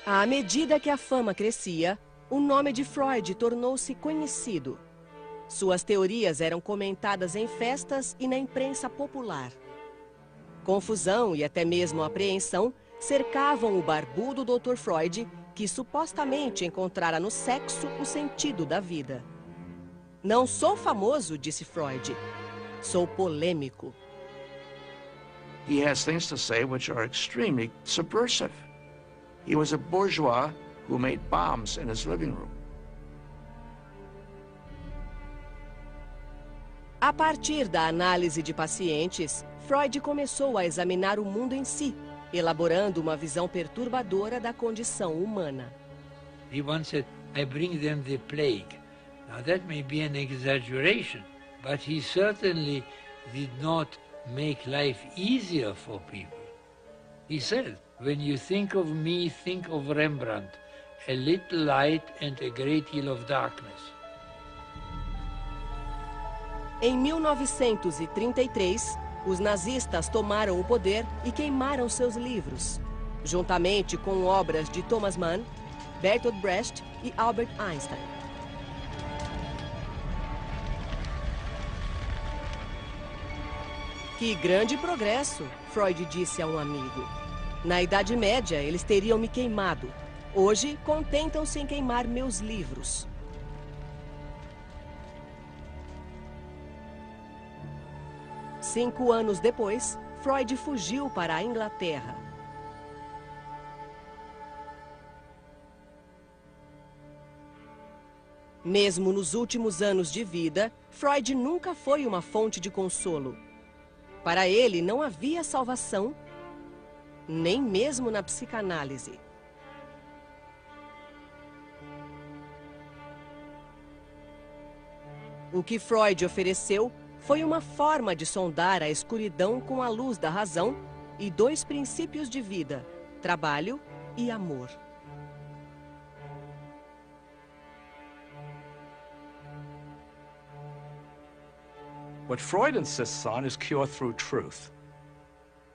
À medida que a fama crescia, o nome de Freud tornou-se conhecido. Suas teorias eram comentadas em festas e na imprensa popular. Confusão e até mesmo apreensão cercavam o barbudo Dr. Freud, que supostamente encontrara no sexo o sentido da vida. Não sou famoso, disse Freud. Sou polêmico. He has things to say which are extremely subversive. He was a bourgeois who made bombs in his living room. A partir da análise de pacientes, Freud começou a examinar o mundo em si, elaborando uma visão perturbadora da condição humana. He once said, I bring them the plague. Now that may be an exaggeration, but he certainly did not make life easier for people. He said, when you think of me, think of Rembrandt, a little light and a great deal of darkness. Em 1933, os nazistas tomaram o poder e queimaram seus livros, juntamente com obras de Thomas Mann, Bertolt Brecht e Albert Einstein. Que grande progresso, Freud disse a um amigo. Na Idade Média, eles teriam me queimado. Hoje, contentam-se em queimar meus livros. Cinco anos depois, Freud fugiu para a Inglaterra. Mesmo nos últimos anos de vida, Freud nunca foi uma fonte de consolo. Para ele, não havia salvação, nem mesmo na psicanálise. O que Freud ofereceu foi uma forma de sondar a escuridão com a luz da razão e dois princípios de vida, trabalho e amor. What Freud insists on is cure through truth.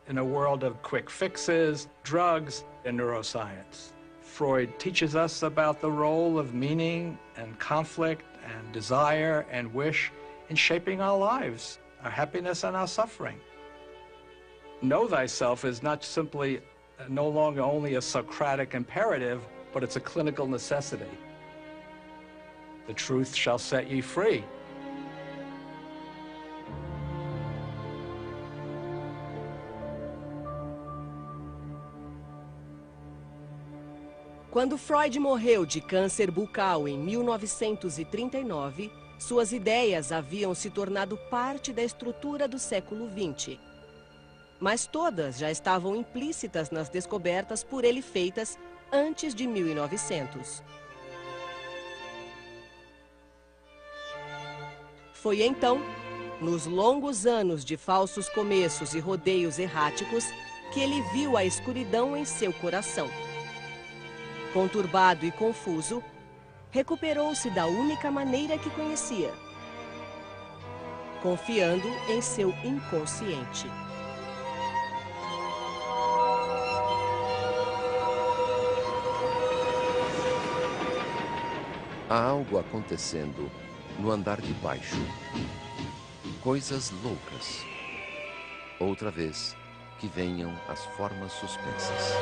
In a world of quick fixes, drugs, and neuroscience, Freud teaches us about the role of meaning and conflict and desire and wish in shaping our lives, our happiness and our suffering. Know thyself is not simply no longer only a Socratic imperative, but it's a clinical necessity. The truth shall set ye free. Quando Freud morreu de câncer bucal em 1939, suas ideias haviam se tornado parte da estrutura do século XX. Mas todas já estavam implícitas nas descobertas por ele feitas antes de 1900. Foi então, nos longos anos de falsos começos e rodeios erráticos, que ele viu a escuridão em seu coração. Conturbado e confuso, recuperou-se da única maneira que conhecia, confiando em seu inconsciente. Há algo acontecendo no andar de baixo. Coisas loucas. Outra vez, que venham as formas suspensas.